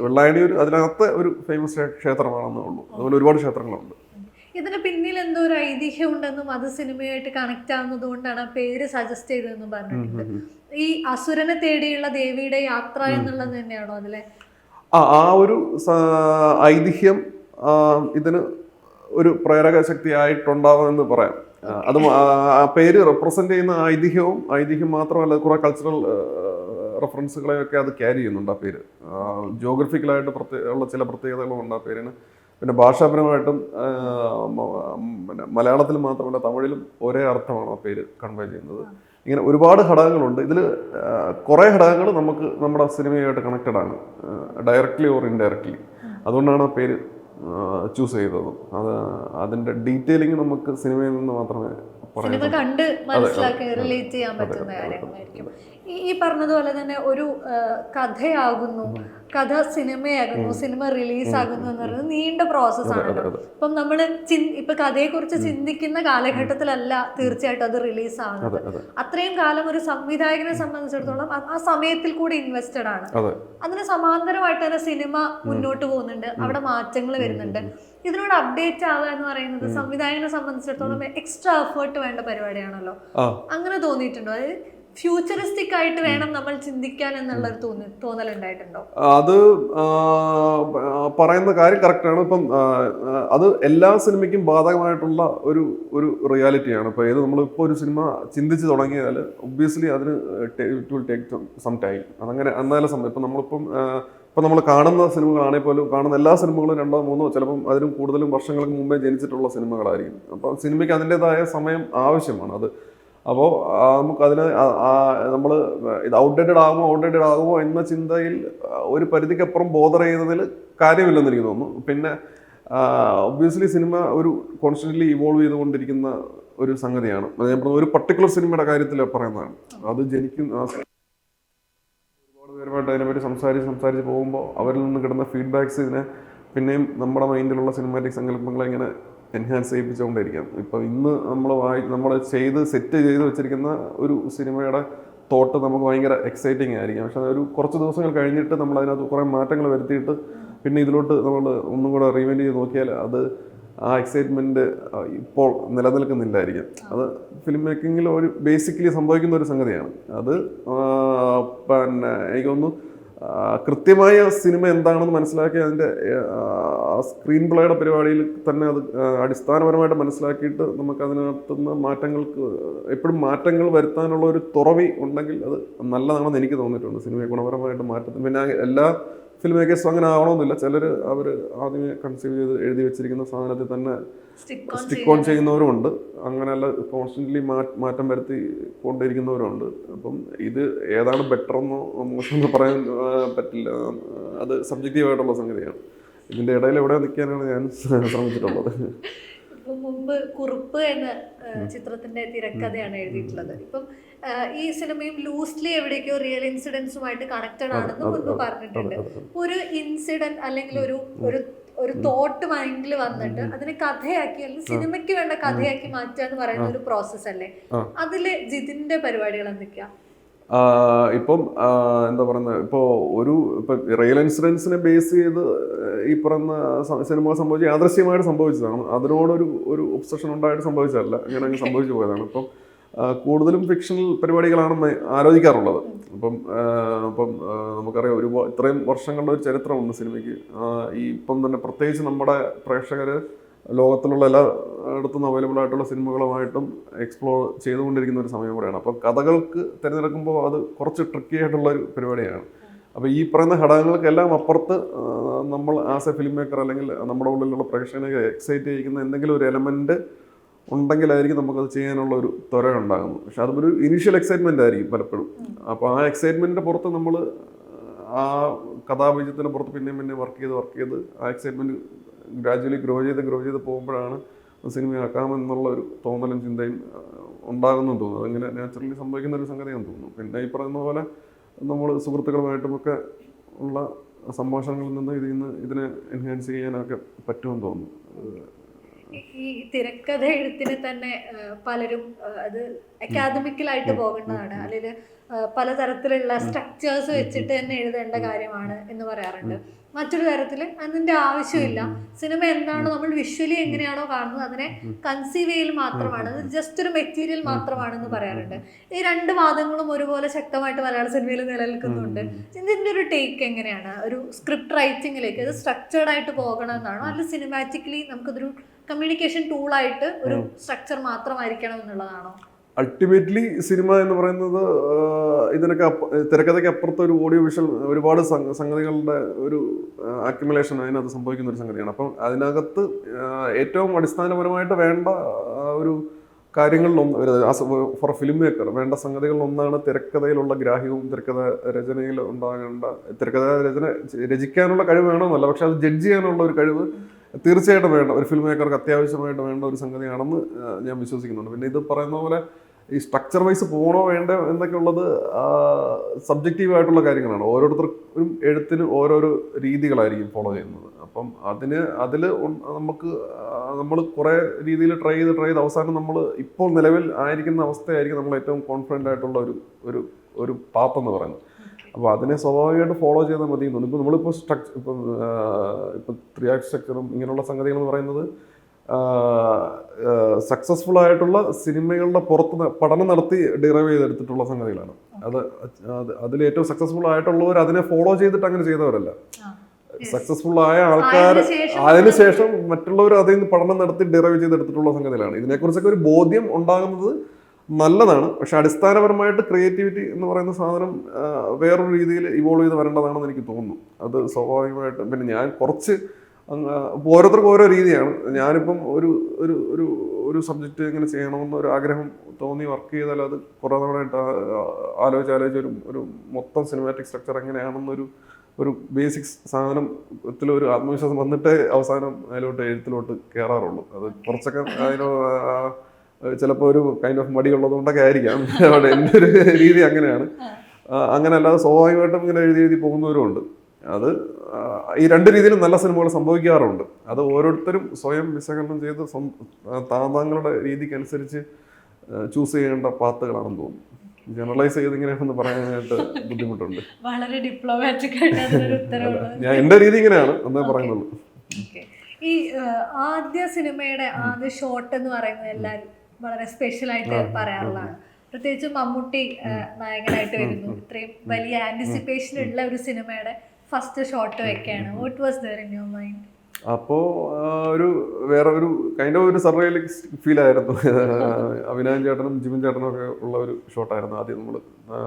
വെള്ളായണി അതിനകത്ത് ഒരു ഫേമസ് ക്ഷേത്രമാണെന്നേ ഉള്ളൂ. അതുപോലെ ഒരുപാട് ക്ഷേത്രങ്ങളുണ്ട്. ഇതിന് പിന്നിൽ എന്തോ ഒരു ഐതിഹ്യം ഉണ്ടെന്നും അത് സിനിമയായിട്ട് കണക്ട് ആവുന്നത് കൊണ്ടാണ് ആ പേര് സജസ്റ്റ് ചെയ്തതെന്നും പറഞ്ഞിട്ടുണ്ട്. ഈ അസുരനെ തേടിയുള്ള ദേവിയുടെ യാത്ര എന്നുള്ളത് തന്നെയാണോ അതിലെ ആ ഒരു ഐതിഹ്യം ഇതിന് ഒരു പ്രേരക ശക്തിയായിട്ടുണ്ടാവുമെന്ന് പറയാം. അത് ആ പേര് റെപ്രസെന്റ് ചെയ്യുന്ന ഐതിഹ്യം മാത്രമല്ല, കുറെ കൾച്ചറൽ റെഫറൻസുകളെയൊക്കെ അത് ക്യാരി ചെയ്യുന്നുണ്ട് ആ പേര്. ജോഗ്രഫിക്കലായിട്ട് ഉള്ള ചില പ്രത്യേകതകളും ഉണ്ട് ആ പേരിന്. പിന്നെ ഭാഷാപരമായിട്ടും പിന്നെ മലയാളത്തിൽ മാത്രമല്ല തമിഴിലും ഒരേ അർത്ഥമാണ് ആ പേര് കൺവേ ചെയ്യുന്നത്. ഇങ്ങനെ ഒരുപാട് ഘടകങ്ങളുണ്ട് ഇതിൽ. കുറേ ഘടകങ്ങൾ നമുക്ക് നമ്മുടെ സിനിമയുമായിട്ട് കണക്റ്റഡ് ആണ്, ഡയറക്റ്റ്ലി ഓർ ഇൻഡയറക്റ്റ്ലി. അതുകൊണ്ടാണ് ആ പേര് ചൂസ് ചെയ്തതും. അതിൻ്റെ ഡീറ്റെയിലിംഗ് നമുക്ക് സിനിമയിൽ നിന്ന് മാത്രമേ സിനിമ കണ്ട് മനസ്സിലാക്കി റിലേറ്റ് ചെയ്യാൻ പറ്റുന്ന കാര്യങ്ങളായിരിക്കും. ഈ പറഞ്ഞതുപോലെ തന്നെ ഒരു കഥയാകുന്നു, കഥ സിനിമയാകുന്നു, സിനിമ റിലീസാകുന്നു എന്ന് പറയുന്നത് നീണ്ട പ്രോസസ്സാണല്ലോ. ഇപ്പം നമ്മൾ ഇപ്പൊ കഥയെക്കുറിച്ച് ചിന്തിക്കുന്ന കാലഘട്ടത്തിലല്ല തീർച്ചയായിട്ടും അത് റിലീസാവുന്നത്. അത്രയും കാലം ഒരു സംവിധായകനെ സംബന്ധിച്ചിടത്തോളം ആ സമയത്തിൽ കൂടി ഇൻവെസ്റ്റഡ് ആണ്. അതിന് സമാന്തരമായിട്ട് തന്നെ സിനിമ മുന്നോട്ട് പോകുന്നുണ്ട്, അവിടെ മാറ്റങ്ങൾ വരുന്നുണ്ട്. ഇതിനോട് അപ്ഡേറ്റ് ആവുക എന്ന് പറയുന്നത് സംവിധായകനെ സംബന്ധിച്ചിടത്തോളം എക്സ്ട്രാ എഫേർട്ട് വേണ്ട പരിപാടിയാണല്ലോ. അങ്ങനെ തോന്നിയിട്ടുണ്ടോ? അതായത് ഫ്യൂച്ചറിസ്റ്റിക് ആയിട്ട് വേണം നമ്മൾ ചിന്തിക്കാൻ എന്നുള്ള ഒരു തോന്നലുണ്ടായിട്ടുണ്ടോ? അത് പറയുന്ന കാര്യം കറക്റ്റാണ്. ഇപ്പം അത് എല്ലാ സിനിമയ്ക്കും ബാധകമായിട്ടുള്ള ഒരു റിയാലിറ്റിയാണ്. ഇപ്പോൾ നമ്മളിപ്പോൾ ഒരു സിനിമ ചിന്തിച്ച് തുടങ്ങിയാൽ ഒബ്വിയസ്ലി അതിന് it will take some time. അതങ്ങനെ എന്നാലും സമയം ഇപ്പം നമ്മൾ കാണുന്ന സിനിമകളാണെങ്കിൽ പോലും കാണുന്ന എല്ലാ സിനിമകളും 2 3 ചിലപ്പം അതിനും കൂടുതലും വർഷങ്ങൾക്ക് മുമ്പേ ജനിച്ചിട്ടുള്ള സിനിമകളായിരിക്കും. അപ്പോൾ സിനിമയ്ക്ക് അതിൻ്റെതായ സമയം ആവശ്യമാണ്. അപ്പോൾ നമുക്കതിന് നമ്മൾ ഇത് ഔട്ട്ഡേറ്റഡ് ആകുമോ എന്ന ചിന്തയിൽ ഒരു പരിധിക്കപ്പുറം ബോധർ ചെയ്യുന്നതിൽ കാര്യമില്ലെന്ന് എനിക്ക് തോന്നുന്നു. പിന്നെ ഒബ്വിയസ്ലി സിനിമ ഒരു കോൺസ്റ്റന്റ്ലി ഇവോൾവ് ചെയ്തുകൊണ്ടിരിക്കുന്ന ഒരു സംഗതിയാണ്. ഞാൻ പറഞ്ഞ ഒരു പർട്ടിക്കുലർ സിനിമയുടെ കാര്യത്തിൽ പറയുന്നതാണ്. അത് ഒരുപാട് പേരുമായിട്ട് അതിനെപ്പറ്റി സംസാരിച്ച് പോകുമ്പോൾ അവരിൽ നിന്ന് കിട്ടുന്ന ഫീഡ്ബാക്സ് ഇതിനെ പിന്നെയും നമ്മുടെ മൈൻഡിലുള്ള സിനിമാറ്റിക് സങ്കല്പങ്ങളെ ഇങ്ങനെ എൻഹാൻസ് ചെയ്യിപ്പിച്ചുകൊണ്ടിരിക്കാം. ഇപ്പോൾ ഇന്ന് നമ്മൾ സെറ്റ് ചെയ്ത് വെച്ചിരിക്കുന്ന ഒരു സിനിമയുടെ തോട്ട് നമുക്ക് ഭയങ്കര എക്സൈറ്റിംഗ് ആയിരിക്കും. പക്ഷെ ഒരു കുറച്ച് ദിവസങ്ങൾ കഴിഞ്ഞിട്ട് നമ്മൾ അതിനകത്ത് കുറേ മാറ്റങ്ങൾ വരുത്തിയിട്ട് പിന്നെ ഇതിലോട്ട് നമ്മൾ ഒന്നും കൂടെ റീവൈൻഡ് ചെയ്ത് നോക്കിയാൽ അത് ആ എക്സൈറ്റ്മെൻറ്റ് ഇപ്പോൾ നിലനിൽക്കുന്നില്ലായിരിക്കും. അത് ഫിലിം മേക്കിങ്ങിൽ ഒരു ബേസിക്കലി സംഭവിക്കുന്ന ഒരു സംഗതിയാണ്. അത് പിന്നെ എനിക്കൊന്ന് കൃത്യമായ സിനിമ എന്താണെന്ന് മനസ്സിലാക്കി അതിൻ്റെ സ്ക്രീൻ പ്ലേയുടെ പരിപാടിയിൽ തന്നെ അത് അടിസ്ഥാനപരമായിട്ട് മനസ്സിലാക്കിയിട്ട് നമുക്ക് അതിനകത്തുനിന്ന് എപ്പോഴും മാറ്റങ്ങൾ വരുത്താനുള്ള ഒരു തുറവി ഉണ്ടെങ്കിൽ അത് നല്ലതാണെന്ന് എനിക്ക് തോന്നിയിട്ടുണ്ട്. സിനിമയെ ഗുണപരമായിട്ട് മാറ്റത്തിന് പിന്നെ എല്ലാ ഫിലിം മേക്കേഴ്സ് അങ്ങനെ ആവണമെന്നില്ല. ചിലർ അവർ ആദ്യമേ കൺസീവ് ചെയ്ത് എഴുതി വെച്ചിരിക്കുന്ന സാധനത്തിൽ തന്നെ സ്റ്റിക്ക് ഓൺ ചെയ്യുന്നവരുമുണ്ട്. അങ്ങനെയല്ല കോൺസ്റ്റന്റ്ലി മാറ്റം വരുത്തി കൊണ്ടിരിക്കുന്നവരുണ്ട്. അപ്പം ഇത് ഏതാണ് ബെറ്റർ എന്നോ മോശമെന്ന് പറയാൻ പറ്റില്ല. അത് സബ്ജക്റ്റീവായിട്ടുള്ള സംഗതിയാണ്. ഇതിൻ്റെ ഇടയിൽ എവിടെ നിൽക്കാനാണ് ഞാൻ ശ്രമിച്ചിട്ടുള്ളത്. മുമ്പ് കുറുപ്പ് എന്ന ചിത്രത്തിന്റെ തിരക്കഥയാണ് എഴുതിയിട്ടുള്ളത്. ഇപ്പം ഈ സിനിമയും ലൂസ്ലി എവിടേക്കോ റിയൽ ഇൻസിഡൻസുമായിട്ട് കണക്റ്റഡ് ആണെന്ന് മുൻപ് പറഞ്ഞിട്ടുണ്ട്. ഒരു ഇൻസിഡന്റ് അല്ലെങ്കിൽ ഒരു തോട്ട് മൈൻഡിൽ വന്നിട്ട് അതിനെ കഥയാക്കി അല്ലെങ്കിൽ സിനിമയ്ക്ക് വേണ്ട കഥയാക്കി മാറ്റുക എന്ന് പറയുന്ന ഒരു പ്രോസസ് അല്ലേ? അതില് ജിതിന്റെ പരിപാടികൾ എന്തൊക്കെയാ? ഇപ്പം എന്താ പറയുന്നത്, ഇപ്പം റിയൽ ഇൻസിഡൻസിനെ ബേസ് ചെയ്ത് ഈ പറയുന്ന സിനിമ സംഭവിച്ച് യാദൃശ്യമായിട്ട് സംഭവിച്ചതാണ്. അതിനോടൊരു ഒബ്സഷൻ ഉണ്ടായിട്ട് സംഭവിച്ചതല്ല, അങ്ങനെ സംഭവിച്ചു പോയതാണ്. ഇപ്പം കൂടുതലും ഫിക്ഷണൽ പരിപാടികളാണ് ആലോചിക്കാറുള്ളത്. അപ്പം നമുക്കറിയാം ഇത്രയും വർഷങ്ങളുടെ ഒരു ചരിത്രമുണ്ട് സിനിമയ്ക്ക്. ഇപ്പം തന്നെ പ്രത്യേകിച്ച് നമ്മുടെ പ്രേക്ഷകർ ലോകത്തിലുള്ള എല്ലാ ഇടത്തുനിന്ന് അവൈലബിൾ ആയിട്ടുള്ള സിനിമകളുമായിട്ടും എക്സ്പ്ലോർ ചെയ്തുകൊണ്ടിരിക്കുന്ന ഒരു സമയം കൂടെയാണ്. അപ്പോൾ കഥകൾക്ക് തിരഞ്ഞെടുക്കുമ്പോൾ അത് കുറച്ച് ട്രിക്കി ആയിട്ടുള്ള ഒരു പരിപാടിയാണ്. അപ്പോൾ ഈ പറയുന്ന ഘടകങ്ങൾക്കെല്ലാം അപ്പുറത്ത് നമ്മൾ ആസ് എ ഫിലിം മേക്കർ അല്ലെങ്കിൽ നമ്മുടെ ഉള്ളിലുള്ള പ്രേക്ഷകനെ എക്സൈറ്റ് ചെയ്യിക്കുന്ന എന്തെങ്കിലും ഒരു എലമെൻറ്റ് ഉണ്ടെങ്കിലായിരിക്കും നമുക്കത് ചെയ്യാനുള്ള ഒരു ത്വര ഉണ്ടാകുന്നത്. പക്ഷെ അതൊരു ഇനീഷ്യൽ എക്സൈറ്റ്മെൻ്റ് ആയിരിക്കും പലപ്പോഴും. അപ്പോൾ ആ എക്സൈറ്റ്മെൻറ്റിൻ്റെ പുറത്ത് നമ്മൾ ആ കഥാബീജത്തിൻ്റെ പുറത്ത് പിന്നെയും വർക്ക് ചെയ്ത് ആ എക്സൈറ്റ്മെൻറ്റ് ഗ്രാജുവലി ഗ്രോ ചെയ്ത് പോകുമ്പോഴാണ് സിനിമയാക്കാമെന്നുള്ള ഒരു തോന്നലും ചിന്തയും ഉണ്ടാകുമെന്ന് തോന്നുന്നു. അതിങ്ങനെ നാച്ചുറലി സംഭവിക്കുന്ന ഒരു സംഗതിയാണെന്ന് തോന്നുന്നു. പിന്നെ ഈ പറയുന്ന പോലെ നമ്മൾ സുഹൃത്തുക്കളുമായിട്ടുമൊക്കെ ഉള്ള സംഭാഷണങ്ങളിൽ നിന്ന് ഇതിനെ എൻഹാൻസ് ചെയ്യാനൊക്കെ പറ്റുമെന്ന് തോന്നുന്നു. ഈ തിരക്കഥ എഴുത്തിന് തന്നെ പലരും അത് അക്കാദമിക്കലായിട്ട് പോകേണ്ടതാണ്, അല്ലെങ്കിൽ പലതരത്തിലുള്ള സ്ട്രക്ചേഴ്സ് വെച്ചിട്ട് തന്നെ എഴുതേണ്ട കാര്യമാണ് എന്ന് പറയാറുണ്ട്. മറ്റൊരു തരത്തിൽ അതിൻ്റെ ആവശ്യമില്ല, സിനിമ എന്താണോ നമ്മൾ വിഷ്വലി എങ്ങനെയാണോ കാണുന്നത് അതിനെ കൺസീവ് ചെയ്യൽ മാത്രമാണ്, അത് ജസ്റ്റ് ഒരു മെറ്റീരിയൽ മാത്രമാണെന്ന് പറയാറുണ്ട്. ഈ രണ്ട് വാദങ്ങളും ഒരുപോലെ ശക്തമായിട്ട് മലയാള സിനിമയിൽ നിലനിൽക്കുന്നുണ്ട്. ഇതിൻ്റെ ഒരു ടേക്ക് എങ്ങനെയാണ്? ഒരു സ്ക്രിപ്റ്റ് റൈറ്റിങ്ങിലേക്ക് അത് സ്ട്രക്ചേർഡ് ആയിട്ട് പോകണം എന്നാണോ, അല്ലെങ്കിൽ സിനിമാറ്റിക്കലി നമുക്കതൊരു കമ്മ്യൂണിക്കേഷൻ ടൂളായിട്ട് ഒരു സ്ട്രക്ചർ മാത്രമായിരിക്കണം എന്നുള്ളതാണോ? അൾട്ടിമേറ്റ്ലി സിനിമ എന്ന് പറയുന്നത് ഇതിനൊക്കെ തിരക്കഥയ്ക്ക് അപ്പുറത്ത് ഒരു ഓഡിയോ വിഷ്വൽ ഒരുപാട് സംഗതികളുടെ ഒരു അക്യുമുലേഷൻ അതിനകത്ത് സംഭവിക്കുന്ന ഒരു സംഗതിയാണ്. അപ്പം അതിനകത്ത് ഏറ്റവും അടിസ്ഥാനപരമായിട്ട് വേണ്ട ഒരു കാര്യങ്ങളിലൊന്ന് ഫോർ ഫിലിം മേക്കർ വേണ്ട സംഗതികളിലൊന്നാണ് തിരക്കഥയിലുള്ള ഗ്രാഹ്യവും രചനയിൽ ഉണ്ടാകേണ്ട രചിക്കാനുള്ള കഴിവ് വേണമെന്നല്ല, പക്ഷെ അത് ജഡ്ജ് ചെയ്യാനുള്ള ഒരു കഴിവ് തീർച്ചയായിട്ടും വേണ്ട ഒരു ഫിലിം മേക്കർക്ക് അത്യാവശ്യമായിട്ട് വേണ്ട ഒരു സംഗതിയാണെന്ന് ഞാൻ വിശ്വസിക്കുന്നുണ്ട്. പിന്നെ ഇത് പറയുന്ന പോലെ ഈ സ്ട്രക്ചർ വൈസ് പോകണോ വേണ്ട എന്നൊക്കെ ഉള്ളത് സബ്ജക്റ്റീവായിട്ടുള്ള കാര്യങ്ങളാണ്. ഓരോരുത്തർക്കും എഴുത്തിന് ഓരോരോ രീതികളായിരിക്കും ഫോളോ ചെയ്യുന്നത്. അപ്പം അതിൽ നമ്മൾ കുറേ രീതിയിൽ ട്രൈ ചെയ്ത് അവസാനം നമ്മൾ ഇപ്പോൾ നിലവിൽ ആയിരിക്കുന്ന അവസ്ഥയായിരിക്കും നമ്മൾ ഏറ്റവും കോൺഫിഡൻ്റ് ആയിട്ടുള്ള ഒരു പാത്ത് എന്ന് പറയുന്നത്. അപ്പോൾ അതിനെ സ്വാഭാവികമായിട്ട് ഫോളോ ചെയ്താൽ മതി എന്ന് തോന്നുന്നു. ഇപ്പോൾ നമ്മളിപ്പോൾ ഇപ്പം 3 ആക്ട് സ്ട്രക്ചറും ഇങ്ങനെയുള്ള സംഗതികൾ എന്ന് പറയുന്നത് സക്സസ്ഫുൾ ആയിട്ടുള്ള സിനിമകളുടെ പുറത്ത് പഠനം നടത്തി ഡിറൈവ് ചെയ്തെടുത്തിട്ടുള്ള സംഗതികളാണ്. അതിൽ ഏറ്റവും സക്സസ്ഫുൾ ആയിട്ടുള്ളവർ അതിനെ ഫോളോ ചെയ്തിട്ട് അങ്ങനെ ചെയ്തവരല്ല. സക്സസ്ഫുൾ ആയ ആൾക്കാർ അതിനുശേഷം മറ്റുള്ളവർ അതിൽ നിന്ന് പഠനം നടത്തി ഡിറൈവ് ചെയ്തെടുത്തിട്ടുള്ള സംഗതികളാണ്. ഇതിനെക്കുറിച്ചൊക്കെ ഒരു ബോധ്യം ഉണ്ടാകുന്നത് നല്ലതാണ്. പക്ഷെ അടിസ്ഥാനപരമായിട്ട് ക്രിയേറ്റിവിറ്റി എന്ന് പറയുന്ന സാധനം വേറൊരു രീതിയിൽ ഇവോൾവ് ചെയ്ത് വരേണ്ടതാണെന്ന് എനിക്ക് തോന്നുന്നു. അത് സ്വാഭാവികമായിട്ട് പിന്നെ ഞാൻ കുറച്ച് ഓരോരുത്തർക്കും ഓരോ രീതിയാണ്. ഞാനിപ്പം ഒരു സബ്ജക്റ്റ് ഇങ്ങനെ ചെയ്യണമെന്നൊരു ആഗ്രഹം തോന്നി വർക്ക് ചെയ്താൽ അത് കുറേ തവണയായിട്ട് ആലോചിച്ച് ഒരു മൊത്തം സിനിമാറ്റിക് സ്ട്രക്ചർ എങ്ങനെയാണെന്നൊരു ബേസിക്സ് സാധനത്തിലൊരു ആത്മവിശ്വാസം വന്നിട്ടേ അവസാനം എഴുത്തിലോട്ട് കയറാറുള്ളൂ. അത് കുറച്ചൊക്കെ ചിലപ്പോൾ ഒരു കൈൻഡ് ഓഫ് മടിയുള്ളത് കൊണ്ടൊക്കെ ആയിരിക്കാം. അവിടെ എൻ്റെ ഒരു രീതി അങ്ങനെയാണ്. അങ്ങനെ അല്ലാതെ സ്വാഭാവികമായിട്ടും ഇങ്ങനെ എഴുതി പോകുന്നവരുമുണ്ട്. അത് ഈ രണ്ട് രീതിയിലും നല്ല സിനിമകൾ സംഭവിക്കാറുണ്ട്. അത് ഓരോരുത്തരും സ്വയം വിശകലനം ചെയ്ത് താങ്കളുടെ രീതിക്കനുസരിച്ച് ചൂസ് ചെയ്യേണ്ട പാത്തുകളാണെന്ന് തോന്നുന്നു. ജനറലൈസ് ചെയ്ത് ഇങ്ങനെയാണെന്ന് പറയാനായിട്ട് ബുദ്ധിമുട്ടുണ്ട്. വളരെ ഡിപ്ലോമാറ്റിക് ആയിട്ട് ഞാൻ എൻ്റെ രീതി ഇങ്ങനെയാണ് എന്നേ പറയുന്നുള്ളൂ. ഈ ആദ്യ സിനിമയുടെ ആദ്യ ഷോട്ട് എന്ന് പറയുന്നത് എല്ലാവരും വളരെ സ്പെഷ്യൽ ആയിട്ട് പറയാറുള്ളതാണ്. പ്രത്യേകിച്ച് മമ്മൂട്ടി നായകനായിട്ട് വരുന്നു, ഇത്രയും വലിയ ആന്റിസിപ്പേഷൻ ഉള്ള ഒരു സിനിമയുടെ ഫസ്റ്റ് ഷോട്ട് വെക്കാണ്. What was there in your mind? അപ്പോൾ വേറെ ഒരു കൈൻഡ് ഓഫ് ഒരു സർറിയലിസ്റ്റിക് ഫീൽ ആയിരുന്നു. അഭിനയൻ ചേട്ടനും ജിമിൻ ചേട്ടനും ഒക്കെ ഉള്ള ഒരു ഷോട്ടായിരുന്നു. ആദ്യം നമ്മൾ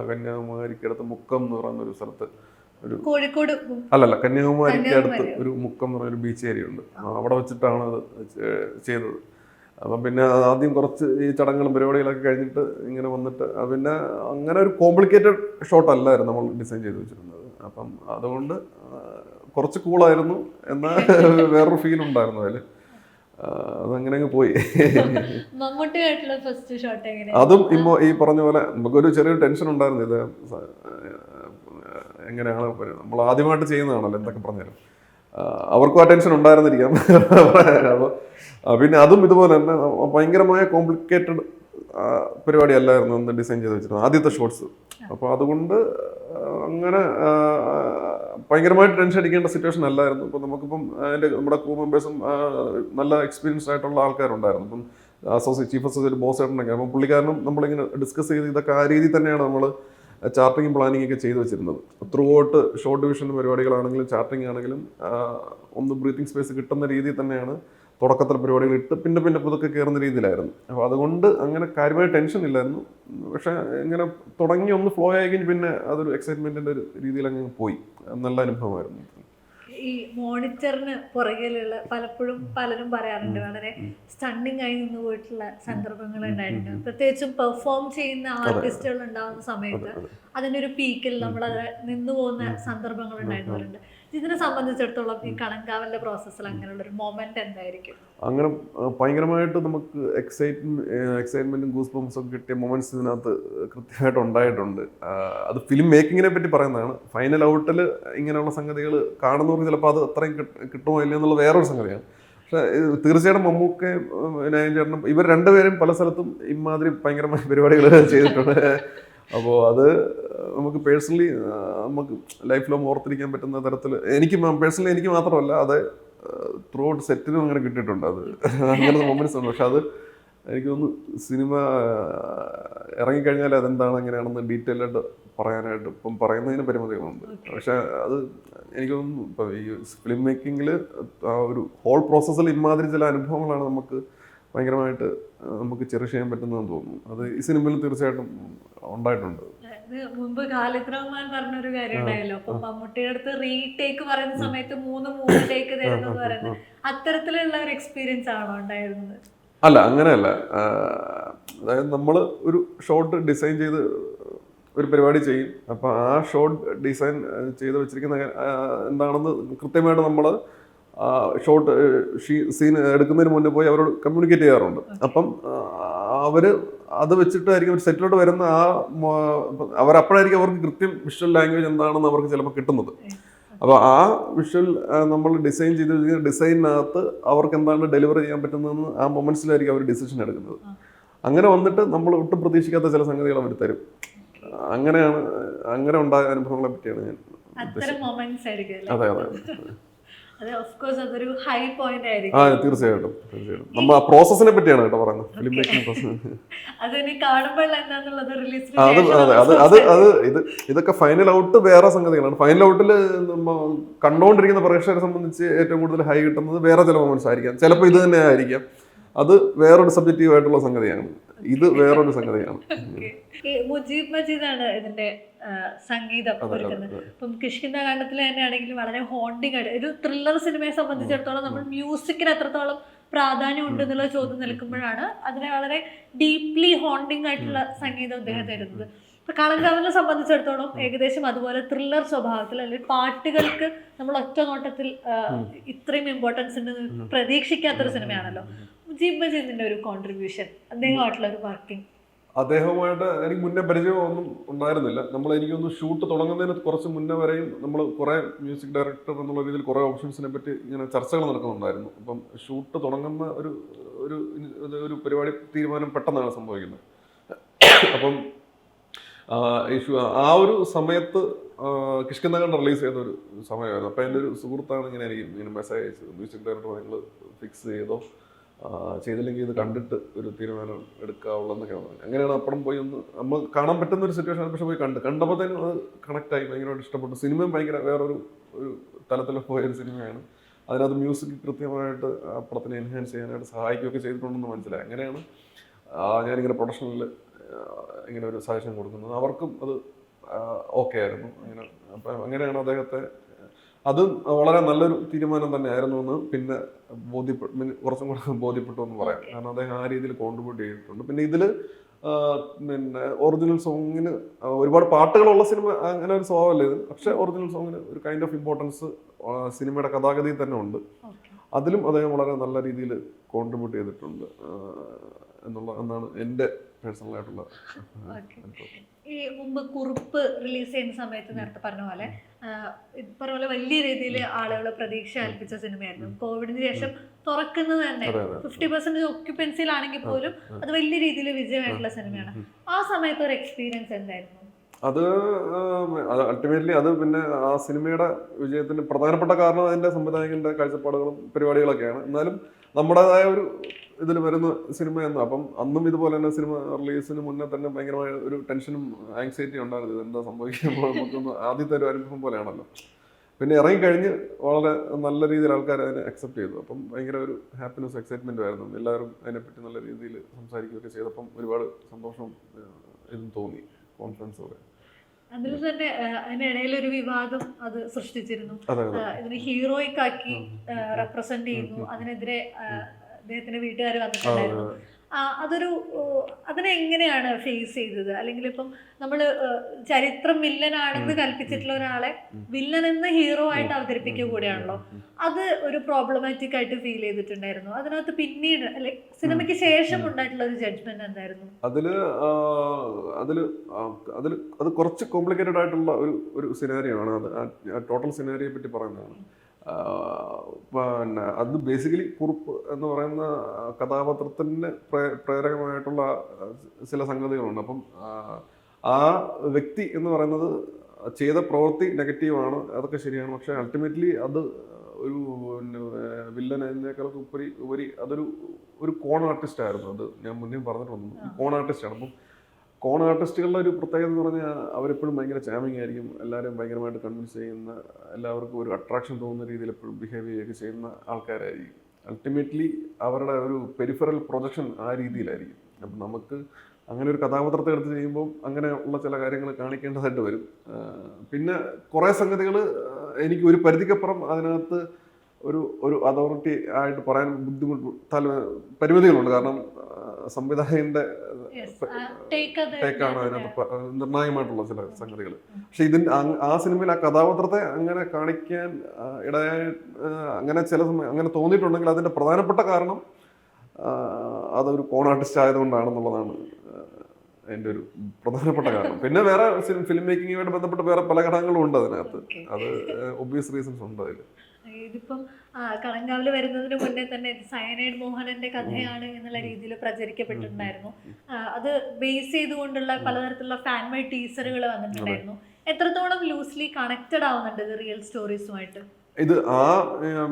കന്യാകുമാരിക്കടുത്ത് മുക്കം എന്ന് പറയുന്ന ഒരു സ്ഥലത്ത് കോഴിക്കോട് അല്ലല്ല, കന്യാകുമാരിക്ക് അടുത്ത് ഒരു മുക്കം എന്ന് പറയുന്ന ഒരു ബീച്ച് ഏരിയ ഉണ്ട്. അവിടെ വെച്ചിട്ടാണ് അത് ചെയ്തത്. അപ്പം പിന്നെ ആദ്യം കുറച്ച് ഈ ചടങ്ങുകളും പരിപാടികളൊക്കെ കഴിഞ്ഞിട്ട് ഇങ്ങനെ വന്നിട്ട് പിന്നെ അങ്ങനെ ഒരു കോംപ്ലിക്കേറ്റഡ് ഷോട്ട് അല്ലായിരുന്നു നമ്മൾ ഡിസൈൻ ചെയ്ത് വെച്ചിരുന്നത്. അപ്പം അതുകൊണ്ട് കുറച്ച് കൂളായിരുന്നു, എന്നാൽ വേറൊരു ഫീൽ ഉണ്ടായിരുന്നു അതിൽ. അതങ്ങനെ അങ്ങ് പോയി. അതും ഈ പറഞ്ഞ പോലെ നമുക്കൊരു ചെറിയൊരു ടെൻഷൻ ഉണ്ടായിരുന്നു. ഇത് എങ്ങനെയാണ് നമ്മൾ ആദ്യമായിട്ട് ചെയ്യുന്നതാണല്ലോ, എന്തൊക്കെ പറഞ്ഞാലും അവർക്കും ആ ടെൻഷൻ ഉണ്ടായിരുന്നിരിക്കാം. അപ്പോൾ പിന്നെ അതും ഇതുപോലെ തന്നെ ഭയങ്കരമായ കോംപ്ലിക്കേറ്റഡ് പരിപാടി അല്ലായിരുന്നു അന്ന് ഡിസൈൻ ചെയ്ത് വെച്ചിരുന്നത്, ആദ്യത്തെ ഷോട്ട്സ്. അപ്പോൾ അതുകൊണ്ട് അങ്ങനെ ഭയങ്കരമായിട്ട് ടെൻഷൻ അടിക്കേണ്ട സിറ്റുവേഷൻ അല്ലായിരുന്നു. ഇപ്പം നമുക്കിപ്പം നമ്മുടെ ക്രൂ മെമ്പേഴ്സും നല്ല എക്സ്പീരിയൻസ്ഡ് ആയിട്ടുള്ള ആൾക്കാരുണ്ടായിരുന്നു. ഇപ്പം ചീഫ് അസോസിയേറ്റ് ബോസ് ആയിട്ടൊക്കെ. അപ്പം പുള്ളിക്കാരനും നമ്മളിങ്ങനെ ഡിസ്കസ് ചെയ്ത് ഇതൊക്കെ ആ രീതിയിൽ തന്നെയാണ് നമ്മൾ ചാർട്ടിങ്ങും പ്ലാനിങ് ഒക്കെ ചെയ്തു വെച്ചിരുന്നത്. ത്രൂ ഔട്ട് ഷോർട്ട് ഡിവിഷൻ പരിപാടികളാണെങ്കിലും ചാർട്ടിങ് ആണെങ്കിലും ഒന്ന് ബ്രീത്തിങ് സ്പേസ് കിട്ടുന്ന രീതിയിൽ തന്നെയാണ് തുടക്കത്തിൽ പരിപാടികൾ ഇട്ട് പിന്നെ പിന്നെ പുതുക്കെ കയറുന്ന രീതിയിലായിരുന്നു. അപ്പോൾ അതുകൊണ്ട് അങ്ങനെ കാര്യമായ ടെൻഷൻ ഇല്ലായിരുന്നു. പക്ഷേ ഇങ്ങനെ തുടങ്ങി ഒന്ന് ഫ്ലോ ആയി കഴിഞ്ഞ് പിന്നെ അതൊരു എക്സൈറ്റ്മെൻറ്റിൻ്റെ ഒരു രീതിയിൽ അങ്ങ് പോയി. നല്ല അനുഭവമായിരുന്നു. ഈ മോണിറ്ററിന് പുറകിലുള്ള പലപ്പോഴും പലരും പറയാറുണ്ട് വളരെ സ്റ്റണ്ണിങ് ആയി നിന്ന് പോയിട്ടുള്ള സന്ദർഭങ്ങൾ ഉണ്ടായിട്ടുണ്ട്. പ്രത്യേകിച്ചും പെർഫോം ചെയ്യുന്ന ആർട്ടിസ്റ്റുകൾ ഉണ്ടാകുന്ന സമയത്ത് അതിൻ്റെ ഒരു പീക്കിൽ നമ്മളത് നിന്നു പോകുന്ന സന്ദർഭങ്ങൾ ഉണ്ടായിട്ടുള്ളത്. ഇതിനെ സംബന്ധിച്ചിടത്തോളം ഈ കളങ്കാവലിന്റെ പ്രോസസ്സിൽ അങ്ങനെയുള്ളൊരു മൊമെന്റ് എന്തായിരിക്കും? അങ്ങനെ ഭയങ്കരമായിട്ട് നമുക്ക് എക്സൈറ്റ്മെന്റും ഗൂസ് ബംസും കിട്ടിയ മൊമെന്റ്സ് ഇതിനകത്ത് കൃത്യമായിട്ട് ഉണ്ടായിട്ടുണ്ട്. അത് ഫിലിം മേക്കിങ്ങിനെ പറ്റി പറയുന്നതാണ്. ഫൈനൽ ഔട്ടിൽ ഇങ്ങനെയുള്ള സംഗതികൾ കാണുന്നവർക്ക് ചിലപ്പോൾ അത് അത്രയും കിട്ടുമോ ഇല്ല എന്നുള്ള വേറൊരു സംഗതിയാണ്. പക്ഷേ തീർച്ചയായിട്ടും മമ്മൂക്കയും നയൻ ചേട്ടനും ഇവർ രണ്ടുപേരും പല സ്ഥലത്തും ഇമാതിരി ഭയങ്കരമായ പരിപാടികൾ ചെയ്തിട്ടുണ്ട്. അപ്പോൾ അത് നമുക്ക് പേഴ്സണലി നമുക്ക് ലൈഫ് ലോങ് ഓർത്തിരിക്കാൻ പറ്റുന്ന തരത്തിൽ എനിക്ക് മാത്രമല്ല അത് ത്രൂ ഔട്ട് സെറ്റിനും അങ്ങനെ കിട്ടിയിട്ടുണ്ട്. അത് അങ്ങനത്തെ മൊമെന്റ്സ് ഉണ്ട്. പക്ഷെ അത് എനിക്ക് തോന്നുന്നു സിനിമ ഇറങ്ങിക്കഴിഞ്ഞാൽ അതെന്താണ് എങ്ങനെയാണെന്ന് ഡീറ്റെയിൽ ആയിട്ട് പറയാനായിട്ട് ഇപ്പം പറയുന്നതിന് പരിമിതികളുണ്ട്. പക്ഷെ അത് എനിക്ക് തോന്നുന്നു ഇപ്പം ഈ ഫിലിം മേക്കിങ്ങിൽ ആ ഒരു ഹോൾ പ്രോസസ്സിൽ ഇമാതിരി ചില അനുഭവങ്ങളാണ് നമുക്ക് ഭയങ്കരമായിട്ട് നമുക്ക് ചെറിഷ് ചെയ്യാൻ പറ്റുന്നതെന്ന് തോന്നുന്നു. അത് ഈ സിനിമയിൽ തീർച്ചയായിട്ടും ഉണ്ടായിട്ടുണ്ട്. മുമ്പ് ഖാലിദ് റഹ്മാൻ പറഞ്ഞൊരു കാര്യം ഉണ്ടായല്ലോ, അപ്പൊ മമ്മൂട്ടിയുടെ അടുത്ത് റീടേക്ക് പറയുന്ന സമയത്ത് മൂന്ന് ടേക്ക് തരുന്നത് പറയുന്നത് അത്തരത്തിലുള്ള ഒരു എക്സ്പീരിയൻസ് ആണോ ഉണ്ടായിരുന്നത്? അല്ല, അങ്ങനെയല്ല. അതായത് നമ്മൾ ഒരു ഷോട്ട് ഡിസൈൻ ചെയ്ത് ഒരു പരിപാടി ചെയ്യും. അപ്പോൾ ആ ഷോട്ട് ഡിസൈൻ ചെയ്ത് വെച്ചിരിക്കുന്ന എന്താണെന്ന് കൃത്യമായിട്ട് നമ്മൾ ഷോട്ട് സീൻ എടുക്കുന്നതിന് മുന്നേ പോയി അവരോട് കമ്മ്യൂണിക്കേറ്റ് ചെയ്യാറുണ്ട്. അപ്പം അവർ അത് വെച്ചിട്ടായിരിക്കും ഒരു സെറ്റിലോട്ട് വരുന്ന അവരപ്പോഴായിരിക്കും അവർക്ക് കൃത്യം വിഷ്വൽ ലാംഗ്വേജ് എന്താണെന്ന് അവർക്ക് ചിലപ്പോൾ കിട്ടുന്നത്. അപ്പോൾ ആ വിഷ്വൽ നമ്മൾ ഡിസൈൻ ചെയ്ത് ഡിസൈനിനകത്ത് അവർക്ക് എന്താണ് ഡെലിവർ ചെയ്യാൻ പറ്റുന്നതെന്ന് ആ മൊമെന്റ്സിലായിരിക്കും അവർ ഡിസിഷൻ എടുക്കുന്നത്. അങ്ങനെ വന്നിട്ട് നമ്മൾ ഒട്ടും പ്രതീക്ഷിക്കാത്ത ചില സംഗതികൾ അവർ തരും. അങ്ങനെ ഉണ്ടായ അനുഭവങ്ങളെ പറ്റിയാണ് ഞാൻ ഉദ്ദേശിച്ചത്. അതെ. തീർച്ചയായിട്ടും നമ്മൾ ആ പ്രോസസ്സിനെ പറ്റിയാണ് കേട്ടോ പറയുന്നത്. ഫിലിം മേക്കിംഗ് പ്രോസസ് ഇതൊക്കെ ഫൈനൽ ഔട്ട് വേറെ സംഗതികളാണ്. ഫൈനൽ ഔട്ടിൽ കണ്ടുകൊണ്ടിരിക്കുന്ന പ്രേക്ഷകരെ സംബന്ധിച്ച് ഏറ്റവും കൂടുതൽ ഹൈ കിട്ടുന്നത് വേറെ ചില മൊമെന്റ്സ് ആയിരിക്കാം. ചിലപ്പോൾ ഇത് തന്നെ ആയിരിക്കാം. അത് വേറൊരു സബ്ജക്റ്റീവ് ആയിട്ടുള്ള സംഗതിയാണ്. ഇത് വേറൊരു സംഗതിയാണ്. മുജീബ് മജീദാണ് ഇതിന്റെ സംഗീതം ഒരുക്കുന്നത്. ഇപ്പം കിഷ്കിന്ധാകാന്ഡത്തിൽ തന്നെയാണെങ്കിലും വളരെ ഹോണ്ടിങ് ആയിട്ട് ഒരു ത്രില്ലർ സിനിമയെ സംബന്ധിച്ചിടത്തോളം നമ്മൾ മ്യൂസിക്കിന് എത്രത്തോളം പ്രാധാന്യം ഉണ്ട് എന്നുള്ള ചോദ്യം നിൽക്കുമ്പോഴാണ് അതിനെ വളരെ ഡീപ്ലി ഹോണ്ടിങ് ആയിട്ടുള്ള സംഗീതം അദ്ദേഹം തരുന്നത്. ഇപ്പൊ കളങ്കാവലിനെ സംബന്ധിച്ചിടത്തോളം ഏകദേശം അതുപോലെ ത്രില്ലർ സ്വഭാവത്തിൽ അല്ലെങ്കിൽ പാട്ടുകൾക്ക് നമ്മൾ ഒറ്റ നോട്ടത്തിൽ ഇത്രയും ഇമ്പോർട്ടൻസ് ഉണ്ട് പ്രതീക്ഷിക്കാത്തൊരു സിനിമയാണല്ലോ. മുജീബ് മജീദിന്റെ ഒരു കോൺട്രിബ്യൂഷൻ, അദ്ദേഹമായിട്ടുള്ള ഒരു വർക്കിംഗ്. അദ്ദേഹവുമായിട്ട് എനിക്ക് മുന്നേ പരിചയമൊന്നും ഉണ്ടായിരുന്നില്ല. എനിക്കൊന്ന് ഷൂട്ട് തുടങ്ങുന്നതിന് കുറച്ച് മുന്നേ വരെയും നമ്മൾ കുറേ മ്യൂസിക് ഡയറക്ടർ എന്നുള്ള രീതിയിൽ കുറേ ഓപ്ഷൻസിനെ പറ്റി ഇങ്ങനെ ചർച്ചകൾ നടക്കുന്നുണ്ടായിരുന്നു. അപ്പം ഷൂട്ട് തുടങ്ങുന്ന ഒരു പരിപാടി തീരുമാനം പെട്ടെന്നാണ് സംഭവിക്കുന്നത്. അപ്പം ആ ഒരു സമയത്ത് കിഷ്കിന്ധാകാന്ഡം റിലീസ് ചെയ്ത ഒരു സമയമായിരുന്നു. അപ്പം എൻ്റെ ഒരു സുഹൃത്താണ് ഇങ്ങനെ മെസ്സേജ് അയച്ചത്, മ്യൂസിക് ഡയറക്ടർ നിങ്ങൾ ഫിക്സ് ചെയ്തോ, ചെയ്തില്ലെങ്കിൽ ഇത് കണ്ടിട്ട് ഒരു തീരുമാനം എടുക്കാവുള്ളതെന്നൊക്കെ പറഞ്ഞു. അങ്ങനെയാണ് അപ്പുറം പോയി ഒന്ന് നമ്മൾ കാണാൻ പറ്റുന്ന ഒരു സിറ്റുവേഷൻ പക്ഷെ പോയി കണ്ടപ്പോഴത്തേനും അത് കണക്റ്റായി, ഭയങ്കരമായിട്ട് ഇഷ്ടപ്പെട്ടു. സിനിമയും ഭയങ്കര വേറൊരു തലത്തിൽ പോയൊരു സിനിമയാണ്. അതിനകത്ത് മ്യൂസിക് കൃത്യമായിട്ട് പടത്തിനെ എൻഹാൻസ് ചെയ്യാനായിട്ട് സഹായിക്കുകയൊക്കെ ചെയ്തിട്ടുണ്ടെന്ന് മനസ്സിലായി. അങ്ങനെയാണ് ഞാനിങ്ങനെ പ്രൊഡക്ഷനിൽ ഇങ്ങനെ ഒരു സജഷൻ കൊടുക്കുന്നത്. അവർക്കും അത് ഓക്കെ ആയിരുന്നു. അങ്ങനെ അപ്പം അങ്ങനെയാണ് അദ്ദേഹത്തെ, അത് വളരെ നല്ലൊരു തീരുമാനം തന്നെയായിരുന്നു എന്ന് പിന്നെ കുറച്ചും കൂടെ ബോധ്യപ്പെട്ടു എന്ന് പറയാം. കാരണം അദ്ദേഹം ആ രീതിയിൽ കോൺട്രിബ്യൂട്ട് ചെയ്തിട്ടുണ്ട്. പിന്നെ ഇതില് പിന്നെ ഒറിജിനൽ സോങ്ങിന് ഒരുപാട് പാട്ടുകളുള്ള സിനിമ അങ്ങനെ ഒരു സോങ്ങല്ല ഇത്. പക്ഷെ ഒറിജിനൽ സോങ്ങിന് ഒരു കൈൻഡ് ഓഫ് ഇമ്പോർട്ടൻസ് സിനിമയുടെ കഥാഗതിയിൽ തന്നെ ഉണ്ട്. അതിലും അദ്ദേഹം വളരെ നല്ല രീതിയിൽ കോൺട്രിബ്യൂട്ട് ചെയ്തിട്ടുണ്ട് എന്നാണ് എൻ്റെ പേഴ്സണൽ ആയിട്ടുള്ള. ഈ മുമ്പ് കുറുപ്പ് റിലീസ് ചെയ്യുന്ന സമയത്ത് നേരത്തെ പറഞ്ഞ പോലെ വലിയ രീതിയിൽ ആളുകൾ പ്രതീക്ഷ കൽപ്പിച്ച സിനിമയായിരുന്നു. കോവിഡിന് ശേഷം തുറക്കുന്നത് തന്നെ 50% ഓക്യുപ്പൻസിയിലാണെങ്കിൽ പോലും അത് വലിയ രീതിയിൽ വിജയമായിട്ടുള്ള സിനിമയാണ്. ആ സമയത്ത് ഒരു എക്സ്പീരിയൻസ് എന്തായിരുന്നു? അത് അൾട്ടിമേറ്റ്ലി അത് പിന്നെ ആ സിനിമയുടെ വിജയത്തിന് പ്രധാനപ്പെട്ട കാരണം അതിന്റെ സംവിധായകന്റെ കാഴ്ചപ്പാടുകളും പരിപാടികളൊക്കെയാണ്. എന്നാലും നമ്മുടേതായ ഒരു ഇതിൽ വരുന്ന സിനിമയെന്ന്. അപ്പം അന്നും ഇതുപോലെ തന്നെ സിനിമ റിലീസിന് മുന്നേ തന്നെ ഭയങ്കരമായ ഒരു ടെൻഷനും ആങ്സൈറ്റിയും ഉണ്ടായിരുന്നു. എന്താ സംഭവിക്കുമ്പോൾ നമുക്കൊന്ന് ആദ്യത്തെ ഒരു അനുഭവം പോലെയാണല്ലോ. പിന്നെ ഇറങ്ങിക്കഴിഞ്ഞ് വളരെ നല്ല രീതിയിൽ ആൾക്കാർ അതിനെ അക്സെപ്റ്റ് ചെയ്തു. അപ്പം ഭയങ്കര ഒരു ഹാപ്പിനെസ്, എക്സൈറ്റ്മെന്റും ആയിരുന്നു. എല്ലാവരും അതിനെപ്പറ്റി നല്ല രീതിയിൽ സംസാരിക്കുകയൊക്കെ ചെയ്തപ്പം ഒരുപാട് സന്തോഷവും ഇതും തോന്നി, കോൺഫിഡൻസോടെ. അതിൽ തന്നെ അതിനിടയിൽ ഒരു വിവാദം അത് സൃഷ്ടിച്ചിരുന്നു. ഇതിന് ഹീറോയ്ക്കാക്കി റെപ്രസെന്റ് ചെയ്യുന്നു, അതിനെതിരെ അദ്ദേഹത്തിന്റെ വീട്ടുകാർ വന്നിട്ടുണ്ടായിരുന്നു. അതിനെ എങ്ങനെയാണ് ഫേസ് ചെയ്തത്? അല്ലെങ്കിൽ ഇപ്പം നമ്മള് ചരിത്രം വില്ലനാണെന്ന് കൽപ്പിച്ചിട്ടുള്ള ഒരാളെ വില്ലൻ എന്ന ഹീറോ ആയിട്ട് അവതരിപ്പിക്കുക കൂടെയാണല്ലോ. അത് ഒരു പ്രോബ്ലമാറ്റിക് ആയിട്ട് ഫീൽ ചെയ്തിട്ടുണ്ടായിരുന്നു. അതിനകത്ത് പിന്നീട് അല്ലെ സിനിമയ്ക്ക് ശേഷം ഉണ്ടായിട്ടുള്ള ഒരു ജഡ്ജ്മെന്റ് എന്തായിരുന്നു? അത് കുറച്ച് കോംപ്ലിക്കേറ്റഡ് ആയിട്ടുള്ള ഒരു സിനാരിയോ ആണ്. അത് ടോട്ടൽ സിനാരിയെ പറ്റി പറയുന്നതാണ്. പിന്നെ അത് ബേസിക്കലി കുറുപ്പ് എന്ന് പറയുന്ന കഥാപാത്രത്തിന് പ്രേരകമായിട്ടുള്ള ചില സംഗതികളുണ്ട്. അപ്പം ആ വ്യക്തി എന്ന് പറയുന്നത് ചെയ്ത പ്രവൃത്തി നെഗറ്റീവാണ്, അതൊക്കെ ശരിയാണ്. പക്ഷെ അൾട്ടിമേറ്റ്ലി അത് ഒരു വില്ലൻ അതിനേക്കാളൊക്കെ ഉപരി അതൊരു കോൺ ആർട്ടിസ്റ്റ് ആയിരുന്നു. അത് ഞാൻ മുന്നേ പറഞ്ഞിട്ടുണ്ട്, കോൺ ആർട്ടിസ്റ്റാണ്. അപ്പം കോൺ ആർട്ടിസ്റ്റുകളുടെ ഒരു പ്രത്യേകത എന്ന് പറഞ്ഞാൽ അവരെപ്പോഴും ഭയങ്കര ചാമിങ് ആയിരിക്കും. എല്ലാവരും ഭയങ്കരമായിട്ട് കൺവിൻസ് ചെയ്യുന്ന, എല്ലാവർക്കും ഒരു അട്രാക്ഷൻ തോന്നുന്ന രീതിയിൽ എപ്പോഴും ബിഹേവ് ചെയ്യുകയൊക്കെ ചെയ്യുന്ന ആൾക്കാരായിരിക്കും. അൾട്ടിമേറ്റ്ലി അവരുടെ ഒരു പെരിഫറൽ പ്രൊജക്ഷൻ ആ രീതിയിലായിരിക്കും. അപ്പം നമുക്ക് അങ്ങനെ ഒരു കഥാപാത്രത്തെ എടുത്ത് ചെയ്യുമ്പോൾ അങ്ങനെ ഉള്ള ചില കാര്യങ്ങൾ കാണിക്കേണ്ടതായിട്ട് വരും. പിന്നെ കുറേ സംഗതികൾ എനിക്ക് ഒരു പരിധിക്കപ്പുറം അതിനകത്ത് ഒരു അതോറിറ്റി ആയിട്ട് പറയാൻ പരിമിതികളുണ്ട്. കാരണം സംവിധായകന്റെ ടേക്കാണ് അതിനകത്ത് നിർണായകമായിട്ടുള്ള ചില സംഗതികൾ. പക്ഷെ ആ സിനിമയിൽ ആ കഥാപാത്രത്തെ അങ്ങനെ കാണിക്കാൻ ഇടയായ അങ്ങനെ ചില സമയം അങ്ങനെ തോന്നിയിട്ടുണ്ടെങ്കിൽ അതിന്റെ പ്രധാനപ്പെട്ട കാരണം അതൊരു കോൺ ആർട്ടിസ്റ്റ് ആയതുകൊണ്ടാണെന്നുള്ളതാണ് എൻ്റെ ഒരു പ്രധാനപ്പെട്ട കാരണം. പിന്നെ വേറെ ഫിലിം മേക്കിങ്ങുമായിട്ട് ബന്ധപ്പെട്ട് വേറെ പല ഘടകങ്ങളും ഉണ്ട് അതിനകത്ത്. അത് ഒബ്വിയസ് റീസൺസ് ഉണ്ട് അതിൽ. ഇതിപ്പം കളങ്കാവില് വരുന്നതിന് മുന്നേ തന്നെ സയനൈഡ് മോഹനന്റെ കഥയാണ് എന്നുള്ള രീതിയിൽ പ്രചരിക്കപ്പെട്ടിട്ടുണ്ടായിരുന്നു. അത് ബേസ് ചെയ്തുകൊണ്ടുള്ള പലതരത്തിലുള്ള ഫാൻമേഡ് ടീസറുകൾ വന്നിട്ടുണ്ടായിരുന്നു. എത്രത്തോളം ലൂസ്ലി കണക്റ്റഡ് ആവുന്നുണ്ട് ഇത് റിയൽ സ്റ്റോറീസുമായിട്ട്? ഇത്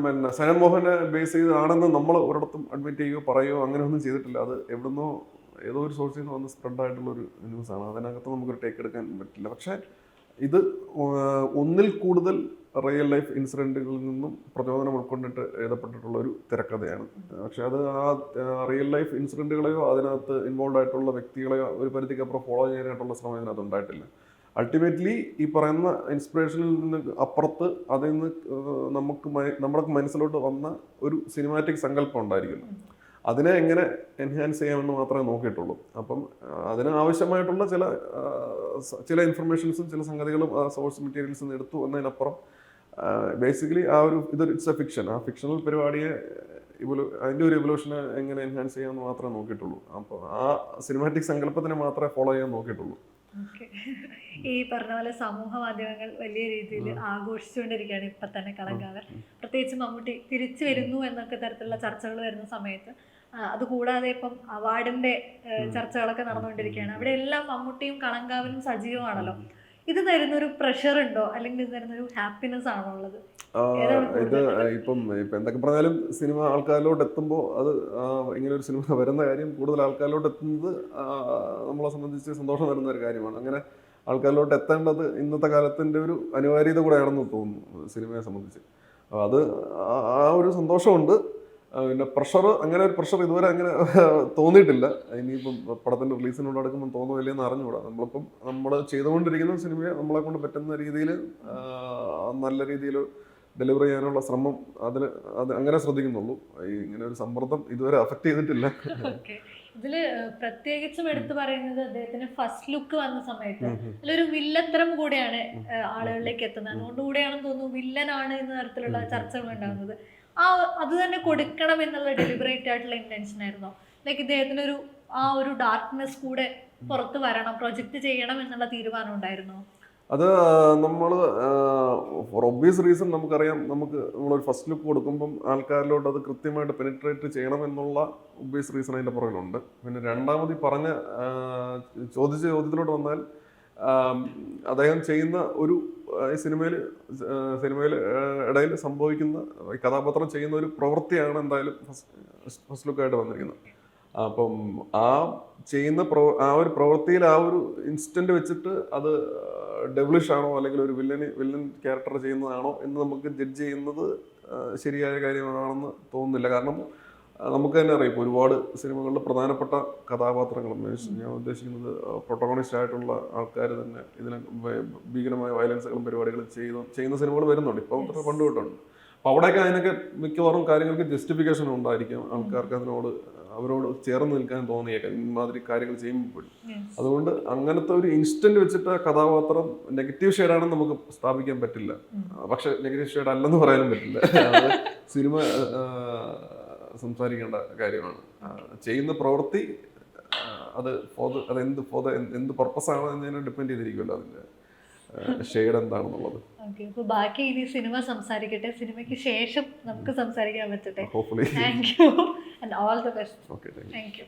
പിന്നെ സയനൈഡ് മോഹനെ ബേസ് ചെയ്താണെന്ന് നമ്മൾ ഒരിടത്തും അഡ്മിറ്റ് ചെയ്യുകയോ പറയുകയോ അങ്ങനെ ഒന്നും ചെയ്തിട്ടില്ല. അത് എവിടുന്നോ ഏതോ ഒരു സോഴ്സിൽ നിന്ന് വന്ന് സ്പ്രെഡ് ആയിട്ടുള്ളൊരു ന്യൂസാണ്. അതിനകത്ത് നമുക്കൊരു ടേക്ക് എടുക്കാൻ പറ്റില്ല. പക്ഷേ ഇത് ഒന്നിൽ കൂടുതൽ റിയൽ ലൈഫ് ഇൻസിഡൻറ്റുകളിൽ നിന്നും പ്രചോദനം ഉൾക്കൊണ്ടിട്ട് എഴുതപ്പെട്ടിട്ടുള്ള ഒരു തിരക്കഥയാണ്. പക്ഷെ അത് ആ റിയൽ ലൈഫ് ഇൻസിഡൻറ്റുകളെയോ അതിനകത്ത് ഇൻവോൾവ് ആയിട്ടുള്ള വ്യക്തികളെയോ ഒരു പരിധിക്കപ്പുറം ഫോളോ ചെയ്യാനായിട്ടുള്ള ശ്രമം ഇതിനകത്ത് ഉണ്ടായിട്ടില്ല. അൾട്ടിമേറ്റ്ലി ഈ പറയുന്ന ഇൻസ്പിറേഷനിൽ നിന്ന് അപ്പുറത്ത് അതിൽ നിന്ന് നമ്മുടെ മനസ്സിലോട്ട് വന്ന ഒരു സിനിമാറ്റിക് സങ്കല്പം ഉണ്ടായിരിക്കുന്നു. അതിനെ എങ്ങനെ എൻഹാൻസ് ചെയ്യാമെന്ന് മാത്രമേ നോക്കിയിട്ടുള്ളൂ. അപ്പം അതിന് ആവശ്യമായിട്ടുള്ള ചില ഇൻഫർമേഷൻസും ചില സംഗതികളും ആ സോഴ്സ് മെറ്റീരിയൽസിൽ നിന്ന് എടുത്തു എന്നതിനപ്പുറം ബേസിക്കലി ഇറ്റ്സ് എ ഫിക്ഷൻ. ആ ഫിക്ഷണൽ പരിപാടിയെ അതിൻ്റെ ഒരു ഇവല്യൂഷനെ എങ്ങനെ എൻഹാൻസ് ചെയ്യാമെന്ന് മാത്രമേ നോക്കിയിട്ടുള്ളൂ. അപ്പോൾ ആ സിനിമാറ്റിക് സങ്കല്പത്തിനെ മാത്രമേ ഫോളോ ചെയ്യാൻ നോക്കിയിട്ടുള്ളൂ. ഈ പറഞ്ഞ പോലെ സമൂഹ മാധ്യമങ്ങൾ വലിയ രീതിയിൽ ആഘോഷിച്ചുകൊണ്ടിരിക്കുകയാണ് ഇപ്പം തന്നെ കളങ്കാവൽ. പ്രത്യേകിച്ച് മമ്മൂട്ടി തിരിച്ചു വരുന്നു എന്നൊക്കെ തരത്തിലുള്ള ചർച്ചകൾ വരുന്ന സമയത്ത്, അതുകൂടാതെ ഇപ്പം അവാർഡിന്റെ ചർച്ചകളൊക്കെ നടന്നുകൊണ്ടിരിക്കുകയാണ്. അവിടെ എല്ലാം മമ്മൂട്ടിയും കളങ്കാവലും സജീവമാണല്ലോ. ഇത് തരുന്നൊരു പ്രഷർ ഉണ്ടോ, അല്ലെങ്കിൽ ഇത് തരുന്നൊരു ഹാപ്പിനെസ് ആണോ ഉള്ളത്? ഇത് ഇപ്പം എന്തൊക്കെ പറഞ്ഞാലും സിനിമ ആൾക്കാരിലോട്ട് എത്തുമ്പോൾ അത് ഇങ്ങനെ ഒരു സിനിമ വരുന്ന കാര്യം കൂടുതൽ ആൾക്കാരിലോട്ട് എത്തുന്നത് നമ്മളെ സംബന്ധിച്ച് സന്തോഷം തരുന്ന ഒരു കാര്യമാണ്. അങ്ങനെ ആൾക്കാരിലോട്ട് എത്തേണ്ടത് ഇന്നത്തെ കാലത്തിൻ്റെ ഒരു അനിവാര്യത കൂടെയാണെന്ന് തോന്നുന്നു സിനിമയെ സംബന്ധിച്ച്. അത് ആ ഒരു സന്തോഷമുണ്ട്. പിന്നെ പ്രഷർ, അങ്ങനെ ഒരു പ്രഷർ ഇതുവരെ അങ്ങനെ തോന്നിയിട്ടില്ല. ഇനിയിപ്പം പടത്തിന്റെ റിലീസിനോട് അടുക്കുമ്പോൾ തോന്നുന്നില്ലേ എന്ന് അറിഞ്ഞുകൂടാ. നമ്മളിപ്പം നമ്മൾ ചെയ്തുകൊണ്ടിരിക്കുന്ന സിനിമയെ നമ്മളെ കൊണ്ട് പറ്റുന്ന രീതിയിൽ നല്ല രീതിയിൽ ഡെലിവറി ചെയ്യാനുള്ള ശ്രമം അത് അങ്ങനെ ശ്രദ്ധിക്കുന്നുള്ളൂ. ഇങ്ങനെ ഒരു സമ്മർദ്ദം ഇതുവരെ അഫക്റ്റ് ചെയ്തിട്ടില്ല. ഇതില് പ്രത്യേകിച്ചും എടുത്തു പറയുന്നത് അദ്ദേഹത്തിന് ഫസ്റ്റ് ലുക്ക് വന്ന സമയത്ത് അതിലൊരു വില്ലത്തരം കൂടെയാണ് ആളുകളിലേക്ക് എത്തുന്നത്. അതുകൊണ്ടുകൂടെയാണെന്ന് തോന്നുന്നു വില്ലനാണ് എന്ന തരത്തിലുള്ള ചർച്ചകൾ ഉണ്ടാകുന്നത്. അത് തന്നെ കൊടുക്കണം എന്നുള്ള ഡെലിബറേറ്റ് ആയിട്ടുള്ള ഇന്റൻഷൻ ആയിരുന്നോ? ലൈക്ക് ഇദ്ദേഹത്തിനൊരു ഒരു ഡാർക്ക്നെസ് കൂടെ പുറത്ത് വരണം, പ്രൊജക്ട് ചെയ്യണം എന്നുള്ള തീരുമാനം ഉണ്ടായിരുന്നോ? അത് നമ്മൾ ഫോർ ഒബ്വിയസ് റീസൺ നമുക്കറിയാം, നമ്മളൊരു ഫസ്റ്റ് ലുക്ക് കൊടുക്കുമ്പം ആൾക്കാരിലോട്ട് അത് കൃത്യമായിട്ട് പെനിട്രേറ്റ് ചെയ്യണം എന്നുള്ള ഒബ്വിയസ് റീസൺ അതിൻ്റെ പുറകിലുണ്ട്. പിന്നെ രണ്ടാമത് പറഞ്ഞ ചോദിച്ച ചോദ്യത്തിലോട്ട് വന്നാൽ, അദ്ദേഹം ചെയ്യുന്ന ഒരു സിനിമയിൽ ഇടയിൽ സംഭവിക്കുന്ന കഥാപാത്രം ചെയ്യുന്ന ഒരു പ്രവൃത്തിയാണ് എന്തായാലും ഫസ്റ്റ് ലുക്കായിട്ട് വന്നിരിക്കുന്നത്. അപ്പം ചെയ്യുന്ന ഒരു പ്രവൃത്തിയിൽ ഒരു ഇൻസ്റ്റന്റ് വെച്ചിട്ട് അത് ഡെവിളിഷ് ആണോ അല്ലെങ്കിൽ ഒരു വില്ലൻ ക്യാരക്ടർ ചെയ്യുന്നതാണോ എന്ന് നമുക്ക് ജഡ്ജ് ചെയ്യുന്നത് ശരിയായ കാര്യമാണെന്ന് തോന്നുന്നില്ല. കാരണം നമുക്ക് തന്നെ അറിയാം, ഇപ്പോൾ ഒരുപാട് സിനിമകളിൽ പ്രധാനപ്പെട്ട കഥാപാത്രങ്ങളും, ഞാൻ ഉദ്ദേശിക്കുന്നത് പ്രൊട്ടഗോണിസ്റ്റ് ആയിട്ടുള്ള ആൾക്കാർ തന്നെ ഇതിന് ഭീകരമായ വയലൻസുകളും പരിപാടികളും ചെയ്യുന്ന സിനിമകൾ വരുന്നുണ്ട്, ഇപ്പം പണ്ട് തൊട്ടുണ്ട്. അപ്പോൾ അവിടെയൊക്കെ അതിനൊക്കെ മിക്കവാറും കാര്യങ്ങൾക്ക് ജസ്റ്റിഫിക്കേഷൻ ഉണ്ടായിരിക്കും. ആൾക്കാർക്ക് അവരോട് ചേർന്ന് നിൽക്കാൻ തോന്നിയേക്കാം ഇമാതിരി കാര്യങ്ങൾ ചെയ്യുമ്പോൾ. അതുകൊണ്ട് അങ്ങനത്തെ ഒരു ഇൻസ്റ്റന്റ് വെച്ചിട്ട് കഥാപാത്രം നെഗറ്റീവ് ഷെയ്ഡാണെന്ന് നമുക്ക് സ്ഥാപിക്കാൻ പറ്റില്ല. പക്ഷെ നെഗറ്റീവ് ഷെയ്ഡ് അല്ലെന്ന് പറയാനും പറ്റില്ല. അത് സിനിമ സംസാരിക്കേണ്ട കാര്യമാണ്. ചെയ്യുന്ന പ്രവൃത്തി എന്ത് പർപ്പസാണ് എന്നതിനെ ഡിപ്പെൻഡ് ചെയ്തിരിക്കുമല്ലോ അതിന്റെ ഷെയ്ഡ് എന്താണെന്നുള്ളത്. ബാക്കി ഇനി സിനിമ സംസാരിക്കട്ടെ, സിനിമയ്ക്ക് ശേഷം നമുക്ക് സംസാരിക്കാൻ പറ്റട്ടെ. Hopefully. Thank you and all the best. Okay, thank U.